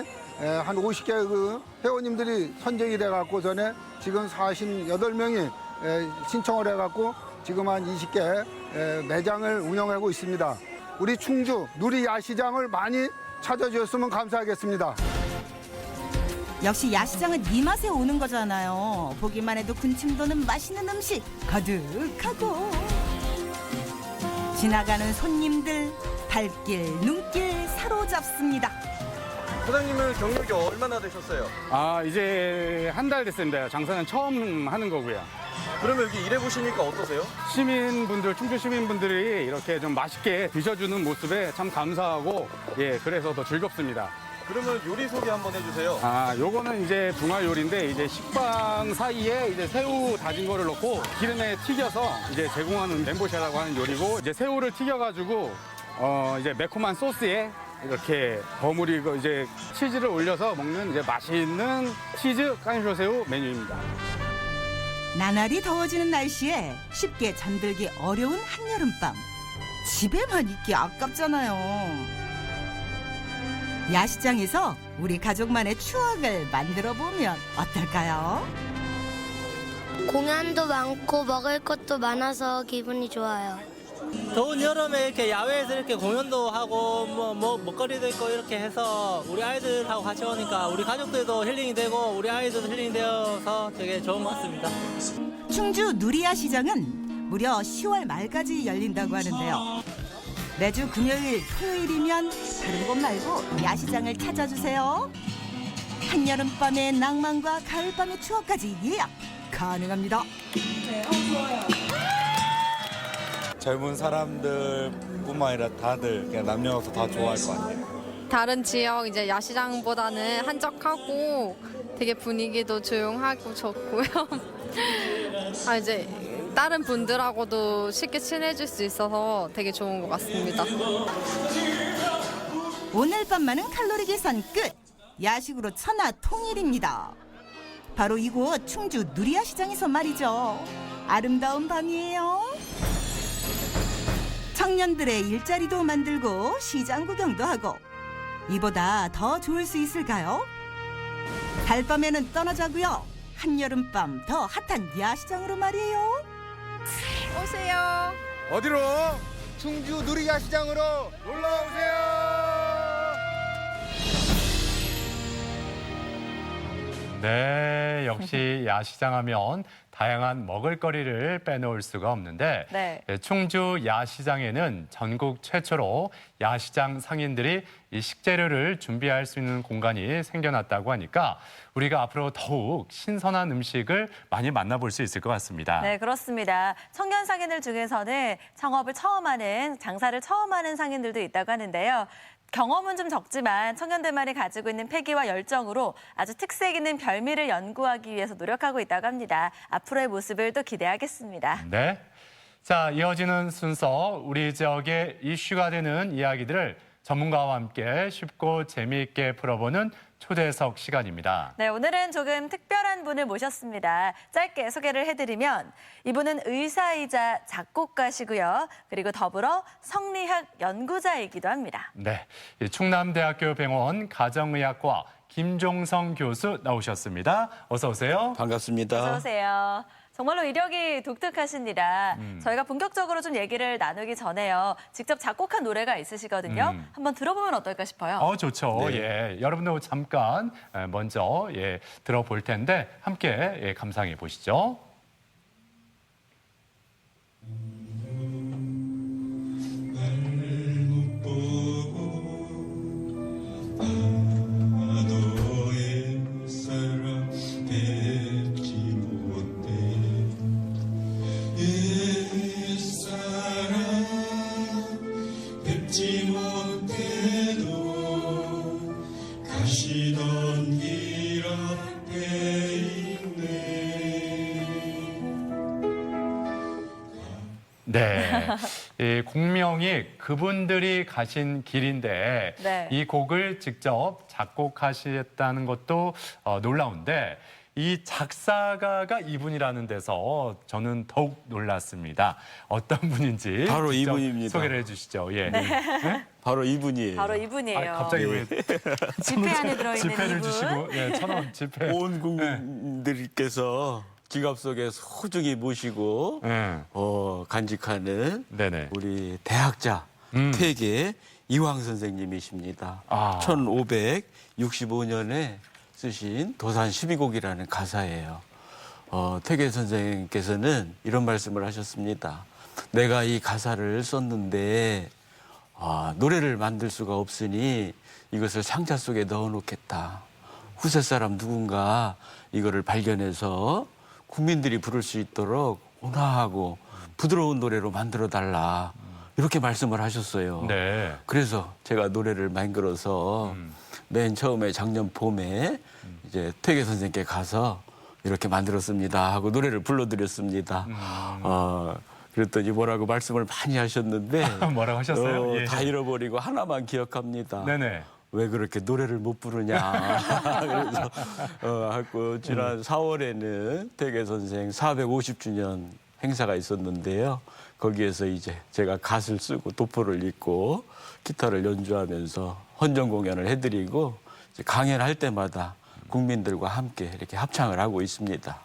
한 50개 그 회원님들이 선정이 돼갖고 전에 지금 48명이 신청을 해갖고 지금 한 20개 매장을 운영하고 있습니다. 우리 충주 누리 야시장을 많이 찾아주셨으면 감사하겠습니다. 역시 야시장은 이 맛에 오는 거잖아요. 보기만 해도 군침 도는 맛있는 음식 가득하고 지나가는 손님들 발길 눈길 사로잡습니다. 사장님은 경력이 얼마나 되셨어요? 이제 한 달 됐습니다. 장사는 처음 하는 거고요. 그러면 여기 일해보시니까 어떠세요? 시민분들, 충주 시민분들이 이렇게 좀 맛있게 드셔주는 모습에 참 감사하고, 그래서 더 즐겁습니다. 그러면 요리 소개 한번 해주세요. 요거는 이제 붕어 요리인데, 이제 식빵 사이에 이제 새우 다진 거를 넣고 기름에 튀겨서 이제 제공하는 멘보샤라고 하는 요리고, 이제 새우를 튀겨가지고, 이제 매콤한 소스에 이렇게 버무리고 이제 치즈를 올려서 먹는 이제 맛있는 치즈 깐쇼새우 메뉴입니다. 나날이 더워지는 날씨에 쉽게 잠들기 어려운 한여름밤. 집에만 있기 아깝잖아요. 야시장에서 우리 가족만의 추억을 만들어 보면 어떨까요? 공연도 많고 먹을 것도 많아서 기분이 좋아요. 더운 여름에 이렇게 야외에서 이렇게 공연도 하고 뭐 먹거리도 있고 이렇게 해서 우리 아이들하고 같이 오니까 우리 가족들도 힐링이 되고 우리 아이들도 힐링이 되어서 되게 좋은 것 같습니다. 충주 누리야 시장은 무려 10월 말까지 열린다고 하는데요. 매주 금요일, 토요일이면 다른 곳 말고 야시장을 찾아주세요. 한여름밤의 낭만과 가을밤의 추억까지 예약 가능합니다. 젊은 사람들뿐만 아니라 다들 그냥 남녀노소 다 좋아할 것 같아요. 다른 지역 이제 야시장보다는 한적하고 되게 분위기도 조용하고 좋고요. 이제 다른 분들하고도 쉽게 친해질 수 있어서 되게 좋은 것 같습니다. 오늘 밤만은 칼로리 계산 끝! 야식으로 천하 통일입니다. 바로 이곳 충주 누리야 시장에서 말이죠. 아름다운 밤이에요. 청년들의 일자리도 만들고 시장 구경도 하고 이보다 더 좋을 수 있을까요? 달밤에는 떠나자고요. 한여름밤 더 핫한 야시장으로 말이에요. 오세요. 어디로? 충주 누리 야시장으로 놀러 오세요. 네, 역시 야시장 하면 다양한 먹을거리를 빼놓을 수가 없는데 네. 충주 야시장에는 전국 최초로 야시장 상인들이 이 식재료를 준비할 수 있는 공간이 생겨났다고 하니까 우리가 앞으로 더욱 신선한 음식을 많이 만나볼 수 있을 것 같습니다. 네, 그렇습니다. 청년 상인들 중에서는 창업을 처음 하는, 장사를 처음 하는 상인들도 있다고 하는데요. 경험은 좀 적지만 청년들만이 가지고 있는 패기와 열정으로 아주 특색 있는 별미를 연구하기 위해서 노력하고 있다고 합니다. 앞으로의 모습을 또 기대하겠습니다. 네. 자, 이어지는 순서 우리 지역의 이슈가 되는 이야기들을 전문가와 함께 쉽고 재미있게 풀어보는 초대석 시간입니다. 네, 오늘은 조금 특별한 분을 모셨습니다. 짧게 소개를 해드리면 이분은 의사이자 작곡가시고요. 그리고 더불어 성리학 연구자이기도 합니다. 네, 충남대학교 병원 가정의학과 김종성 교수 나오셨습니다. 어서 오세요. 반갑습니다. 어서 오세요. 정말로 이력이 독특하십니다. 저희가 본격적으로 좀 얘기를 나누기 전에요. 직접 작곡한 노래가 있으시거든요. 한번 들어보면 어떨까 싶어요. 좋죠. 네. 예, 여러분도 잠깐 먼저 들어볼 텐데 함께 감상해 보시죠. 네. 이 곡명이 그분들이 가신 길인데 네. 이 곡을 직접 작곡하셨다는 것도 놀라운데 이 작사가가 이분이라는 데서 저는 더욱 놀랐습니다. 어떤 분인지 바로 직접 이분입니다. 소개를 해주시죠. 예. 네. 바로 이분이에요. 바로 이분이에요. 갑자기 왜 지폐 안에 들어있는 지폐를 이분. 주시고 예, 1,000원 지폐. 온 국민들께서 지갑 속에 소중히 모시고 간직하는 네네. 우리 대학자 퇴계 이황 선생님이십니다. 아. 1565년에 쓰신 도산 12곡이라는 가사예요. 퇴계 선생님께서는 이런 말씀을 하셨습니다. 내가 이 가사를 썼는데 노래를 만들 수가 없으니 이것을 상자 속에 넣어놓겠다. 후세 사람 누군가 이거를 발견해서 국민들이 부를 수 있도록 온화하고 부드러운 노래로 만들어달라. 이렇게 말씀을 하셨어요. 네. 그래서 제가 노래를 만들어서 맨 처음에 작년 봄에 이제 퇴계 선생님께 가서 이렇게 만들었습니다 하고 노래를 불러드렸습니다. 그랬더니 뭐라고 말씀을 많이 하셨는데 뭐라고 하셨어요? 예. 다 잃어버리고 하나만 기억합니다. 네네. 왜 그렇게 노래를 못 부르냐. 그래서 하고 지난 4월에는 퇴계 선생 450주년 행사가 있었는데요. 거기에서 이제 제가 갓을 쓰고 도포를 입고 기타를 연주하면서 헌정 공연을 해드리고 이제 강연할 때마다 국민들과 함께 이렇게 합창을 하고 있습니다.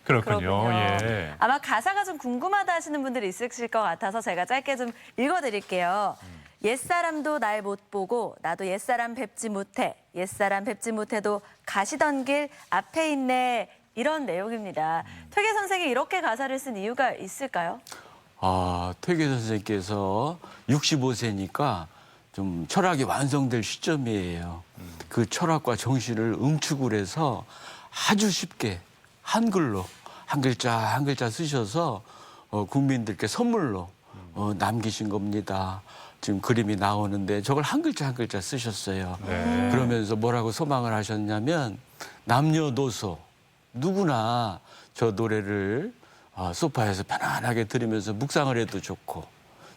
그렇군요. 예. 아마 가사가 좀 궁금하다 하시는 분들이 있으실 것 같아서 제가 짧게 좀 읽어드릴게요. 옛사람도 날 못 보고 나도 옛사람 뵙지 못해. 옛사람 뵙지 못해도 가시던 길 앞에 있네. 이런 내용입니다. 퇴계 선생이 이렇게 가사를 쓴 이유가 있을까요? 퇴계 선생님께서 65세니까 좀 철학이 완성될 시점이에요. 그 철학과 정신을 응축을 해서 아주 쉽게 한글로 한 글자 한 글자 쓰셔서 국민들께 선물로 남기신 겁니다. 지금 그림이 나오는데 저걸 한 글자 한 글자 쓰셨어요. 네. 그러면서 뭐라고 소망을 하셨냐면 남녀노소 누구나 저 노래를 소파에서 편안하게 들으면서 묵상을 해도 좋고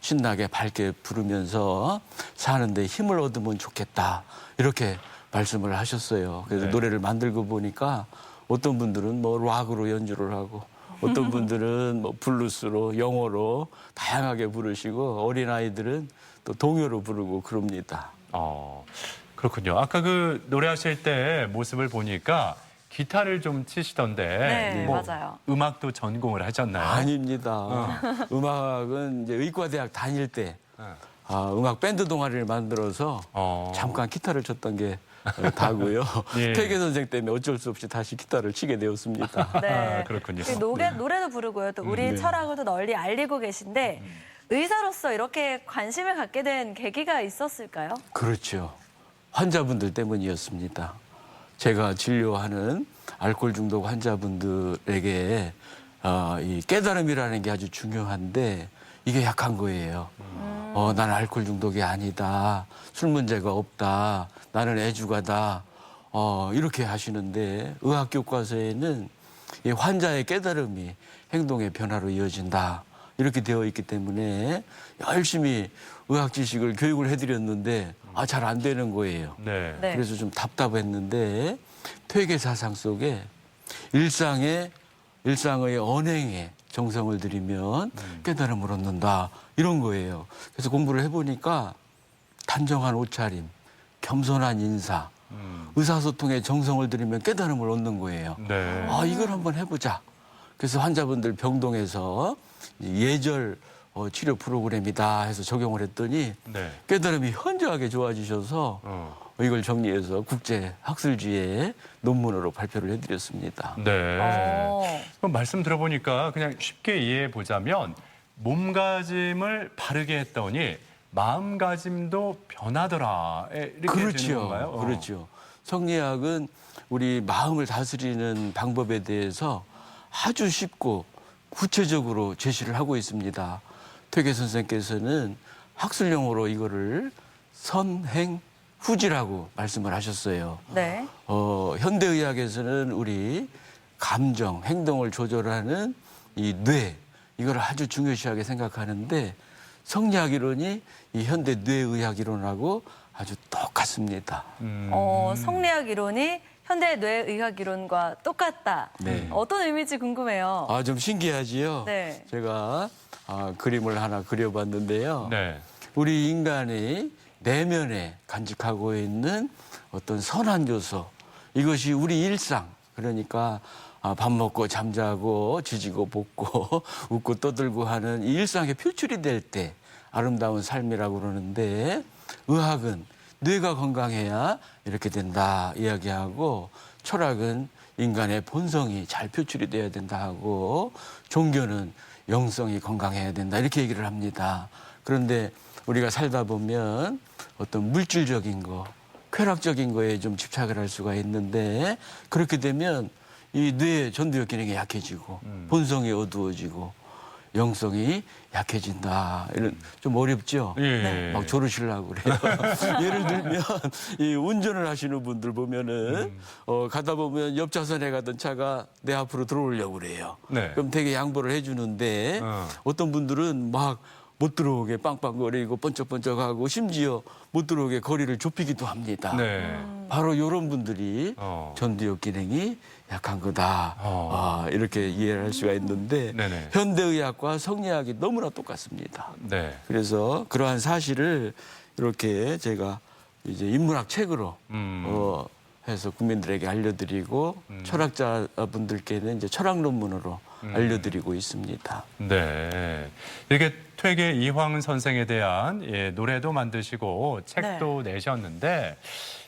신나게 밝게 부르면서 사는데 힘을 얻으면 좋겠다. 이렇게 말씀을 하셨어요. 그래서 네. 노래를 만들고 보니까 어떤 분들은 뭐 락으로 연주를 하고 어떤 분들은 뭐 블루스로 영어로 다양하게 부르시고 어린아이들은 또 동요로 부르고 그럽니다. 그렇군요. 아까 그 노래하실 때 모습을 보니까 기타를 좀 치시던데 네, 맞아요. 음악도 전공을 하셨나요? 아닙니다. 음악은 이제 의과대학 다닐 때 음악 밴드 동아리를 만들어서 잠깐 기타를 쳤던 게 다고요. 예. 퇴계 선생 때문에 어쩔 수 없이 다시 기타를 치게 되었습니다. 네. 그렇군요. 노래도 부르고요. 또 우리 네. 철학을 또 널리 알리고 계신데 의사로서 이렇게 관심을 갖게 된 계기가 있었을까요? 그렇죠. 환자분들 때문이었습니다. 제가 진료하는 알코올 중독 환자분들에게 이 깨달음이라는 게 아주 중요한데 이게 약한 거예요. 난 알코올 중독이 아니다. 술 문제가 없다. 나는 애주가다. 이렇게 하시는데 의학 교과서에는 이 환자의 깨달음이 행동의 변화로 이어진다. 이렇게 되어 있기 때문에 열심히 의학 지식을 교육을 해드렸는데 잘 안 되는 거예요. 네. 그래서 좀 답답했는데 퇴계 사상 속에 일상의 언행에 정성을 들이면 깨달음을 얻는다. 이런 거예요. 그래서 공부를 해보니까 단정한 옷차림, 겸손한 인사, 의사소통에 정성을 들이면 깨달음을 얻는 거예요. 네. 이걸 한번 해보자. 그래서 환자분들 병동에서 예절 치료 프로그램이다 해서 적용을 했더니 네. 깨달음이 현저하게 좋아지셔서 이걸 정리해서 국제학술지에 논문으로 발표를 해드렸습니다. 네. 그럼 말씀 들어보니까 그냥 쉽게 이해해 보자면 몸가짐을 바르게 했더니 마음가짐도 변하더라. 이렇게 되는 건가요? 그렇죠. 성리학은 우리 마음을 다스리는 방법에 대해서 아주 쉽고 구체적으로 제시를 하고 있습니다. 퇴계 선생께서는 학술용어로 이거를 선행후지라고 말씀을 하셨어요. 네. 현대의학에서는 우리 감정, 행동을 조절하는 이 뇌, 이걸 아주 중요시하게 생각하는데 성리학 이론이 이 현대 뇌의학 이론하고 아주 똑같습니다. 성리학 이론이 현대 뇌의학 이론과 똑같다. 네. 어떤 의미인지 궁금해요. 아, 좀 신기하지요? 네. 제가 그림을 하나 그려봤는데요. 네. 우리 인간의 내면에 간직하고 있는 어떤 선한 요소, 이것이 우리 일상, 그러니까 밥 먹고 잠자고 지지고 볶고 웃고 떠들고 하는 이 일상에 표출이 될 때 아름다운 삶이라고 그러는데, 의학은 뇌가 건강해야 이렇게 된다 이야기하고, 철학은 인간의 본성이 잘 표출이 돼야 된다 하고, 종교는 영성이 건강해야 된다 이렇게 얘기를 합니다. 그런데 우리가 살다 보면 어떤 물질적인 거, 쾌락적인 거에 좀 집착을 할 수가 있는데, 그렇게 되면 이 뇌의 전두엽 기능이 약해지고 본성이 어두워지고 영성이 약해진다. 이런 좀 어렵죠? 예. 막 조르시려고 그래요. 예를 들면 이 운전을 하시는 분들 보면은 가다 보면 옆 차선에 가던 차가 내 앞으로 들어오려고 그래요. 네. 그럼 되게 양보를 해주는데 어떤 분들은 막 못 들어오게 빵빵거리고 번쩍번쩍하고 심지어 못 들어오게 거리를 좁히기도 합니다. 네. 바로 이런 분들이 전두엽 기능이 약한 거다. 이렇게 이해를 할 수가 있는데 네네. 현대의학과 성리학이 너무나 똑같습니다. 네. 그래서 그러한 사실을 이렇게 제가 이제 인문학 책으로 해서 국민들에게 알려드리고 철학자분들께는 이제 철학 논문으로 알려드리고 있습니다. 네. 이렇게 퇴계 이황 선생에 대한 노래도 만드시고 책도 내셨는데,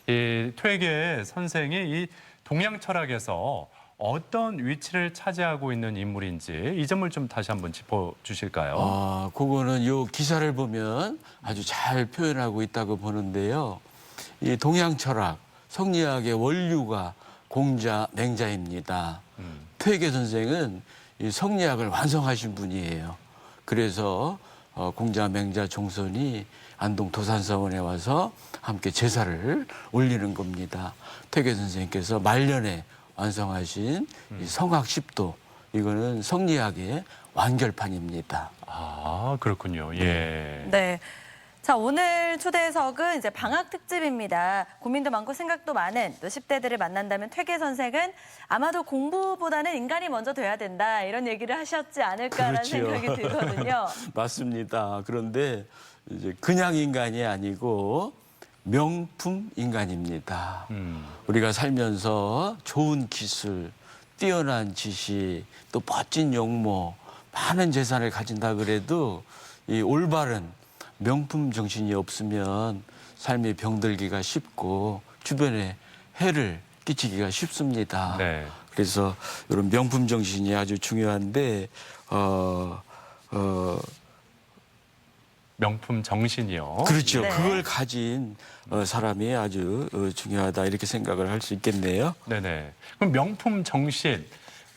이 퇴계 선생이 이 동양 철학에서 어떤 위치를 차지하고 있는 인물인지 이 점을 좀 다시 한번 짚어주실까요? 그거는 요 기사를 보면 아주 잘 표현하고 있다고 보는데요. 이 동양 철학, 성리학의 원류가 공자, 맹자입니다. 퇴계 선생은 이 성리학을 완성하신 분이에요. 그래서 공자, 맹자, 종선이 안동 도산서원에 와서 함께 제사를 올리는 겁니다. 퇴계 선생님께서 말년에 완성하신 이 성학 10도, 이거는 성리학의 완결판입니다. 아, 그렇군요. 예. 네. 자, 오늘 초대석은 이제 방학 특집입니다. 고민도 많고 생각도 많은 또 10대들을 만난다면 퇴계 선생은 아마도 공부보다는 인간이 먼저 돼야 된다, 이런 얘기를 하셨지 않을까라는 생각이 들거든요. 맞습니다. 그런데 이제 그냥 인간이 아니고 명품 인간입니다. 우리가 살면서 좋은 기술, 뛰어난 지식, 또 멋진 용모, 많은 재산을 가진다 그래도 이 올바른 명품 정신이 없으면 삶이 병들기가 쉽고 주변에 해를 끼치기가 쉽습니다. 네. 그래서 이런 명품 정신이 아주 중요한데 명품 정신이요. 그렇죠. 네. 그걸 가진 사람이 아주 중요하다 이렇게 생각을 할 수 있겠네요. 네네. 그럼 명품 정신,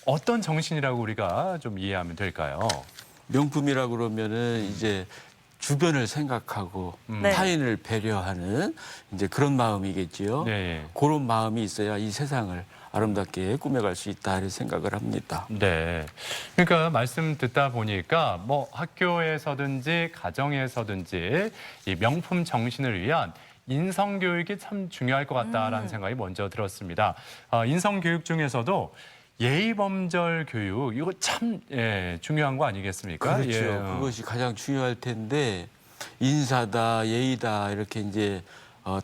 어떤 정신이라고 우리가 좀 이해하면 될까요? 명품이라고 그러면은 이제 주변을 생각하고 타인을 배려하는 이제 그런 마음이겠지요. 네. 그런 마음이 있어야 이 세상을 아름답게 꾸며갈 수 있다 이렇게 생각을 합니다. 네. 그러니까 말씀 듣다 보니까 뭐 학교에서든지 가정에서든지 이 명품 정신을 위한 인성 교육이 참 중요할 것 같다라는 생각이 먼저 들었습니다. 인성 교육 중에서도 예의범절 교육, 이거 참 중요한 거 아니겠습니까? 그렇죠. 예. 그것이 가장 중요할 텐데 인사다, 예의다 이렇게 이제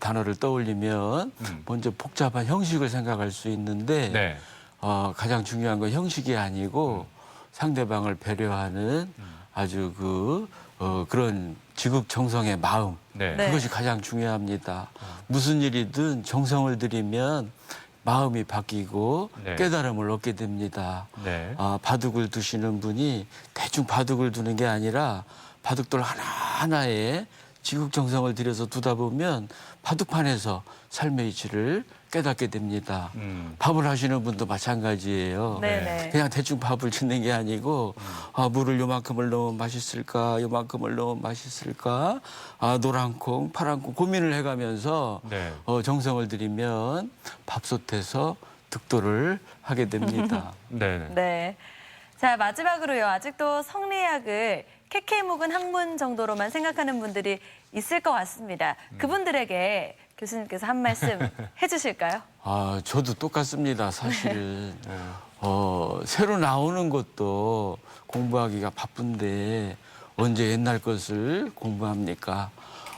단어를 떠올리면 먼저 복잡한 형식을 생각할 수 있는데 네. 가장 중요한 건 형식이 아니고 상대방을 배려하는 아주 그런 지극정성의 마음, 네. 그것이 가장 중요합니다. 무슨 일이든 정성을 들이면 마음이 바뀌고 네. 깨달음을 얻게 됩니다. 네. 바둑을 두시는 분이 대충 바둑을 두는 게 아니라 바둑돌 하나하나에 지극정성을 들여서 두다 보면 바둑판에서 삶의 이치를 깨닫게 됩니다. 밥을 하시는 분도 마찬가지예요. 네네. 그냥 대충 밥을 짓는 게 아니고 물을 요만큼을 넣으면 맛있을까, 요만큼을 넣으면 맛있을까, 노란 콩, 파란 콩 고민을 해가면서 네. 정성을 들이면 밥솥에서 득도를 하게 됩니다. 네. 네. 자, 마지막으로요. 아직도 성리학을 케케 묵은 학문 정도로만 생각하는 분들이 있을 것 같습니다. 그분들에게 교수님께서 한 말씀 해주실까요? 아, 저도 똑같습니다. 사실 새로 나오는 것도 공부하기가 바쁜데 언제 옛날 것을 공부합니까?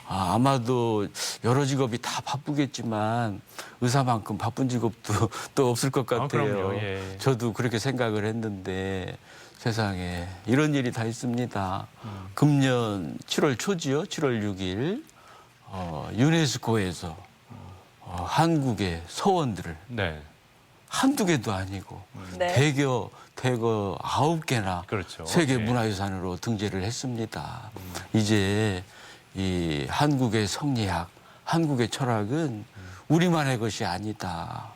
아마도 여러 직업이 다 바쁘겠지만 의사만큼 바쁜 직업도 또 없을 것 같아요. 그럼요. 예. 저도 그렇게 생각을 했는데 세상에 이런 일이 다 있습니다. 금년 7월 초지요. 7월 6일 유네스코에서 한국의 서원들을 네. 한두 개도 아니고 네. 대거 9개나 그렇죠. 세계 예. 문화유산으로 등재를 했습니다. 이제 이 한국의 성리학, 한국의 철학은 우리만의 것이 아니다.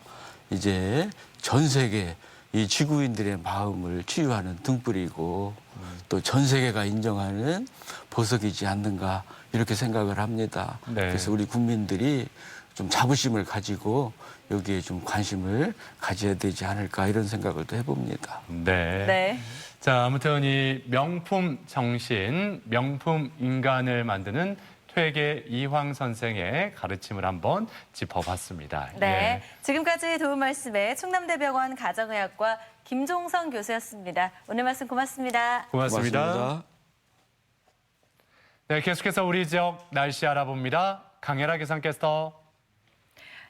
이제 전 세계 이 지구인들의 마음을 치유하는 등불이고 또 전 세계가 인정하는 보석이지 않는가 이렇게 생각을 합니다. 네. 그래서 우리 국민들이 좀 자부심을 가지고 여기에 좀 관심을 가져야 되지 않을까 이런 생각을 또 해봅니다. 네. 네. 자, 아무튼 이 명품 정신, 명품 인간을 만드는 퇴계 이황 선생의 가르침을 한번 짚어봤습니다. 네. 예. 지금까지 도움 말씀에 충남대병원 가정의학과 김종성 교수였습니다. 오늘 말씀 고맙습니다. 고맙습니다. 네, 계속해서 우리 지역 날씨 알아봅니다. 강혜라 기상캐스터.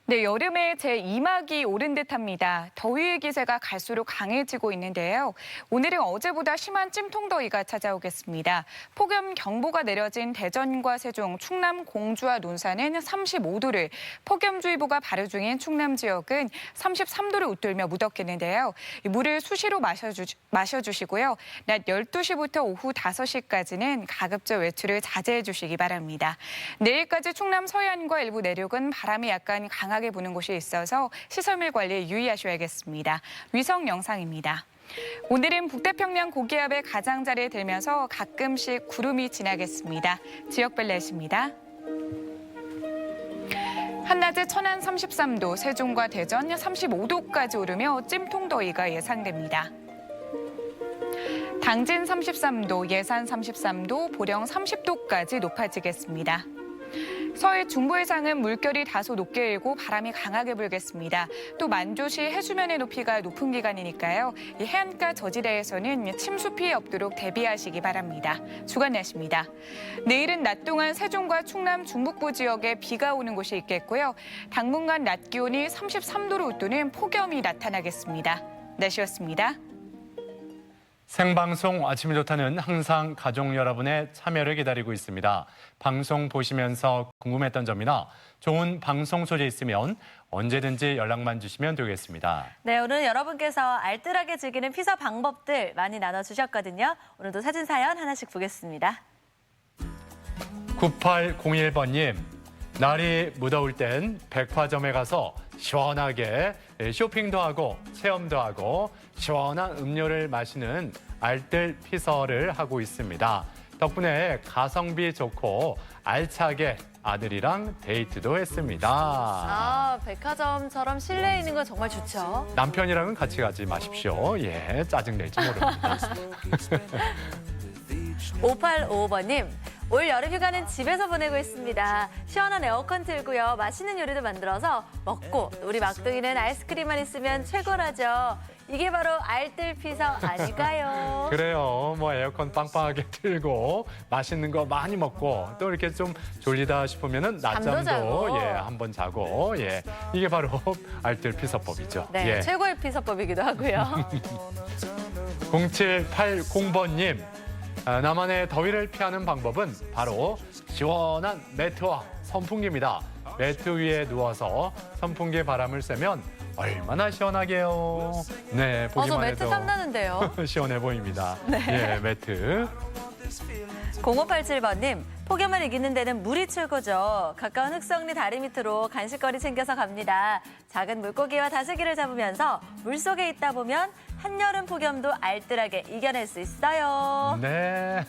네, 여름에 제2막이 오른 듯합니다. 더위의 기세가 갈수록 강해지고 있는데요. 오늘은 어제보다 심한 찜통더위가 찾아오겠습니다. 폭염경보가 내려진 대전과 세종, 충남 공주와 논산은 35도를, 폭염주의보가 발효 중인 충남 지역은 33도를 웃돌며 무덥겠는데요. 물을 수시로 마셔주시고요. 낮 12시부터 오후 5시까지는 가급적 외출을 자제해 주시기 바랍니다. 내일까지 충남 서해안과 일부 내륙은 바람이 약간 강하게 부는 곳이 있어서 시설물 관리에 유의하셔야겠습니다. 위성 영상입니다. 오늘은 북태평양 고기압의 가장자리에 들면서 가끔씩 구름이 지나겠습니다. 지역별 날씨입니다. 한낮에 천안 33도, 세종과 대전 35도까지 오르며 찜통더위가 예상됩니다. 당진 33도, 예산 33도, 보령 30도까지 높아지겠습니다. 서해 중부 해상은 물결이 다소 높게 일고 바람이 강하게 불겠습니다. 또 만조시 해수면의 높이가 높은 기간이니까요. 이 해안가 저지대에서는 침수 피해 없도록 대비하시기 바랍니다. 주간 날씨입니다. 내일은 낮 동안 세종과 충남 중북부 지역에 비가 오는 곳이 있겠고요. 당분간 낮 기온이 33도로 웃도는 폭염이 나타나겠습니다. 날씨였습니다. 생방송 아침이 좋다는 항상 가족 여러분의 참여를 기다리고 있습니다. 방송 보시면서 궁금했던 점이나 좋은 방송 소재 있으면 언제든지 연락만 주시면 되겠습니다. 네, 오늘 여러분께서 알뜰하게 즐기는 피서 방법들 많이 나눠주셨거든요. 오늘도 사진 사연 하나씩 보겠습니다. 9801번님, 날이 무더울 땐 백화점에 가서 시원하게 쇼핑도 하고 체험도 하고 시원한 음료를 마시는 알뜰 피서를 하고 있습니다. 덕분에 가성비 좋고 알차게 아들이랑 데이트도 했습니다. 아, 백화점처럼 실내에 있는 건 정말 좋죠. 남편이랑은 같이 가지 마십시오. 예, 짜증낼지 모릅니다. 5855번님, 올 여름 휴가는 집에서 보내고 있습니다. 시원한 에어컨 틀고요. 맛있는 요리도 만들어서 먹고 우리 막둥이는 아이스크림만 있으면 최고라죠. 이게 바로 알뜰 피서 아닐까요? 그래요. 뭐 에어컨 빵빵하게 틀고 맛있는 거 많이 먹고 또 이렇게 좀 졸리다 싶으면은 낮잠도 자고. 예, 한번 자고 예. 이게 바로 알뜰 피서법이죠. 네, 예. 최고의 피서법이기도 하고요. 0780번님, 나만의 더위를 피하는 방법은 바로 시원한 매트와 선풍기입니다. 매트 위에 누워서 선풍기 바람을 쐬면 얼마나 시원하게요. 네, 저 보기만 매트 해도 땀나는데요. 시원해 보입니다. 네. 예, 매트. 0587번님, 폭염을 이기는 데는 물이 최고죠. 가까운 흑성리 다리 밑으로 간식거리 챙겨서 갑니다. 작은 물고기와 다슬기를 잡으면서 물속에 있다 보면 한여름 폭염도 알뜰하게 이겨낼 수 있어요. 네,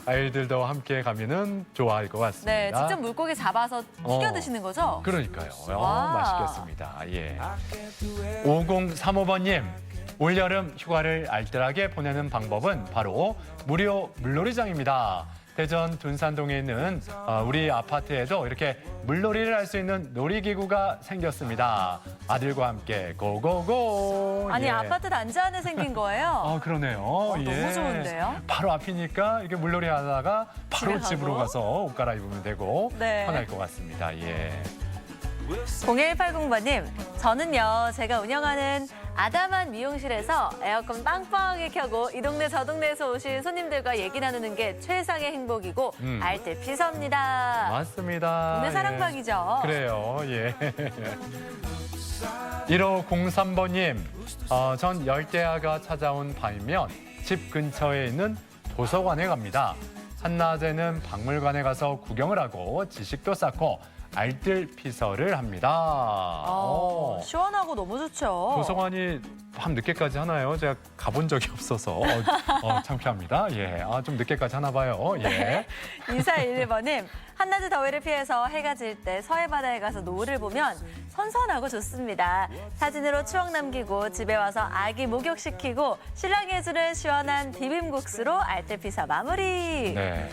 아이들도 함께 가면은 좋아할 것 같습니다. 네, 직접 물고기 잡아서 튀겨 드시는 거죠? 그러니까요. 와. 맛있겠습니다. 예. 5035번님, 올여름 휴가를 알뜰하게 보내는 방법은 바로 무료 물놀이장입니다. 대전 둔산동에 있는 우리 아파트에도 이렇게 물놀이를 할 수 있는 놀이기구가 생겼습니다. 아들과 함께 고고고. 아니 예. 아파트 단지 안에 생긴 거예요? 그러네요. 너무 좋은데요? 바로 앞이니까 이렇게 물놀이 하다가 바로 집에 집으로 가고. 가서 옷 갈아입으면 되고 네. 편할 것 같습니다. 예. 0180번님, 저는요, 제가 운영하는 아담한 미용실에서 에어컨 빵빵하게 켜고 이 동네 저 동네에서 오신 손님들과 얘기 나누는 게 최상의 행복이고 알뜰 피서입니다. 맞습니다. 동네 예. 사랑방이죠. 그래요. 예. 1503번님, 전 열대야가 찾아온 밤이면 집 근처에 있는 도서관에 갑니다. 한낮에는 박물관에 가서 구경을 하고 지식도 쌓고 알뜰 피서를 합니다. 시원하고 너무 좋죠. 도서관이 밤 늦게까지 하나요? 제가 가본 적이 없어서 창피합니다. 예, 좀 늦게까지 하나 봐요. 예. 2411번님, 한낮의 더위를 피해서 해가 질 때 서해 바다에 가서 노을을 보면 선선하고 좋습니다. 사진으로 추억 남기고 집에 와서 아기 목욕시키고 신랑이 해주는 시원한 비빔국수로 알뜰 피서 마무리. 네.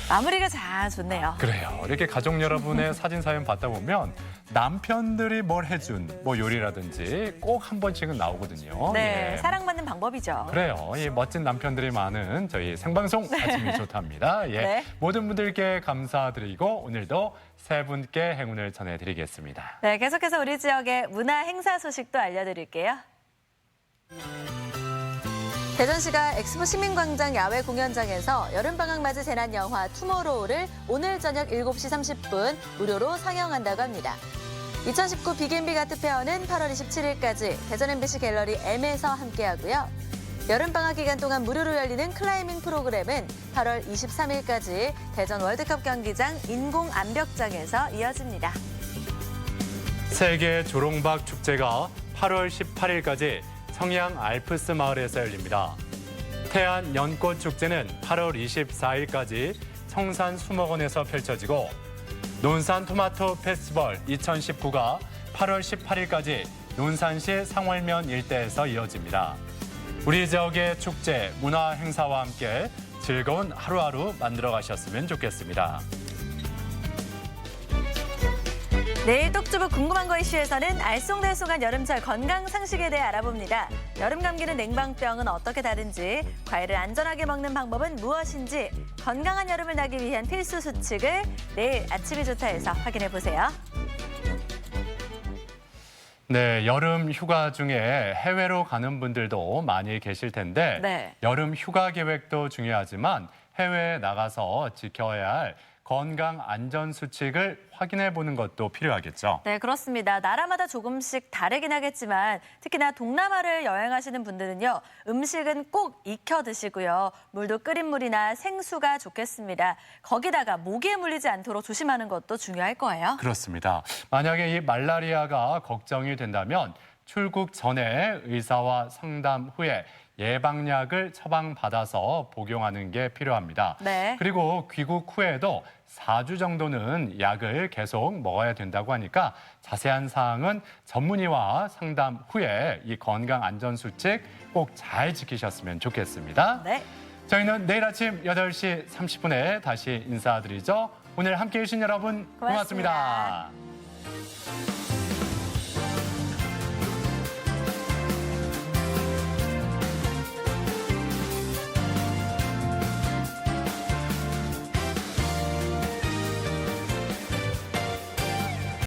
마무리가 잘 좋네요. 그래요. 이렇게 가족 여러분의 사진 사연 받다 보면 남편들이 뭘 해준 요리라든지 꼭 한 번씩은 나오거든요. 네, 예. 사랑받는 방법이죠. 그래요. 이 멋진 남편들이 많은 저희 생방송 아침이 좋답니다. 예. 네. 모든 분들께 감사드리고 오늘도 세 분께 행운을 전해드리겠습니다. 네, 계속해서 우리 지역의 문화 행사 소식도 알려드릴게요. 대전시가 엑스포 시민광장 야외 공연장에서 여름방학 맞이 재난 영화 투모로우를 오늘 저녁 7시 30분 무료로 상영한다고 합니다. 2019 비긴비 가트페어는 8월 27일까지 대전 MBC 갤러리 M에서 함께하고요. 여름방학 기간 동안 무료로 열리는 클라이밍 프로그램은 8월 23일까지 대전 월드컵 경기장 인공암벽장에서 이어집니다. 세계 조롱박 축제가 8월 18일까지 성양 알프스 마을에서 열립니다. 태안 연꽃 축제는 8월 24일까지 청산 수목원에서 펼쳐지고 논산 토마토 페스티벌 2019가 8월 18일까지 논산시 상월면 일대에서 이어집니다. 우리 지역의 축제, 문화 행사와 함께 즐거운 하루하루 만들어 가셨으면 좋겠습니다. 내일 똑주부 궁금한 거 이슈에서는 알쏭달쏭한 여름철 건강 상식에 대해 알아봅니다. 여름 감기는 냉방병은 어떻게 다른지, 과일을 안전하게 먹는 방법은 무엇인지, 건강한 여름을 나기 위한 필수 수칙을 내일 아침이 좋다에서 확인해 보세요. 네, 여름 휴가 중에 해외로 가는 분들도 많이 계실 텐데 네. 여름 휴가 계획도 중요하지만 해외에 나가서 지켜야 할 건강 안전 수칙을 확인해 보는 것도 필요하겠죠. 네, 그렇습니다. 나라마다 조금씩 다르긴 하겠지만 특히나 동남아를 여행하시는 분들은요. 음식은 꼭 익혀 드시고요. 물도 끓인 물이나 생수가 좋겠습니다. 거기다가 모기에 물리지 않도록 조심하는 것도 중요할 거예요. 그렇습니다. 만약에 이 말라리아가 걱정이 된다면 출국 전에 의사와 상담 후에 예방약을 처방받아서 복용하는 게 필요합니다. 네. 그리고 귀국 후에도 4주 정도는 약을 계속 먹어야 된다고 하니까 자세한 사항은 전문의와 상담 후에 이 건강 안전 수칙 꼭 잘 지키셨으면 좋겠습니다. 네. 저희는 내일 아침 8시 30분에 다시 인사드리죠. 오늘 함께해 주신 여러분 고맙습니다.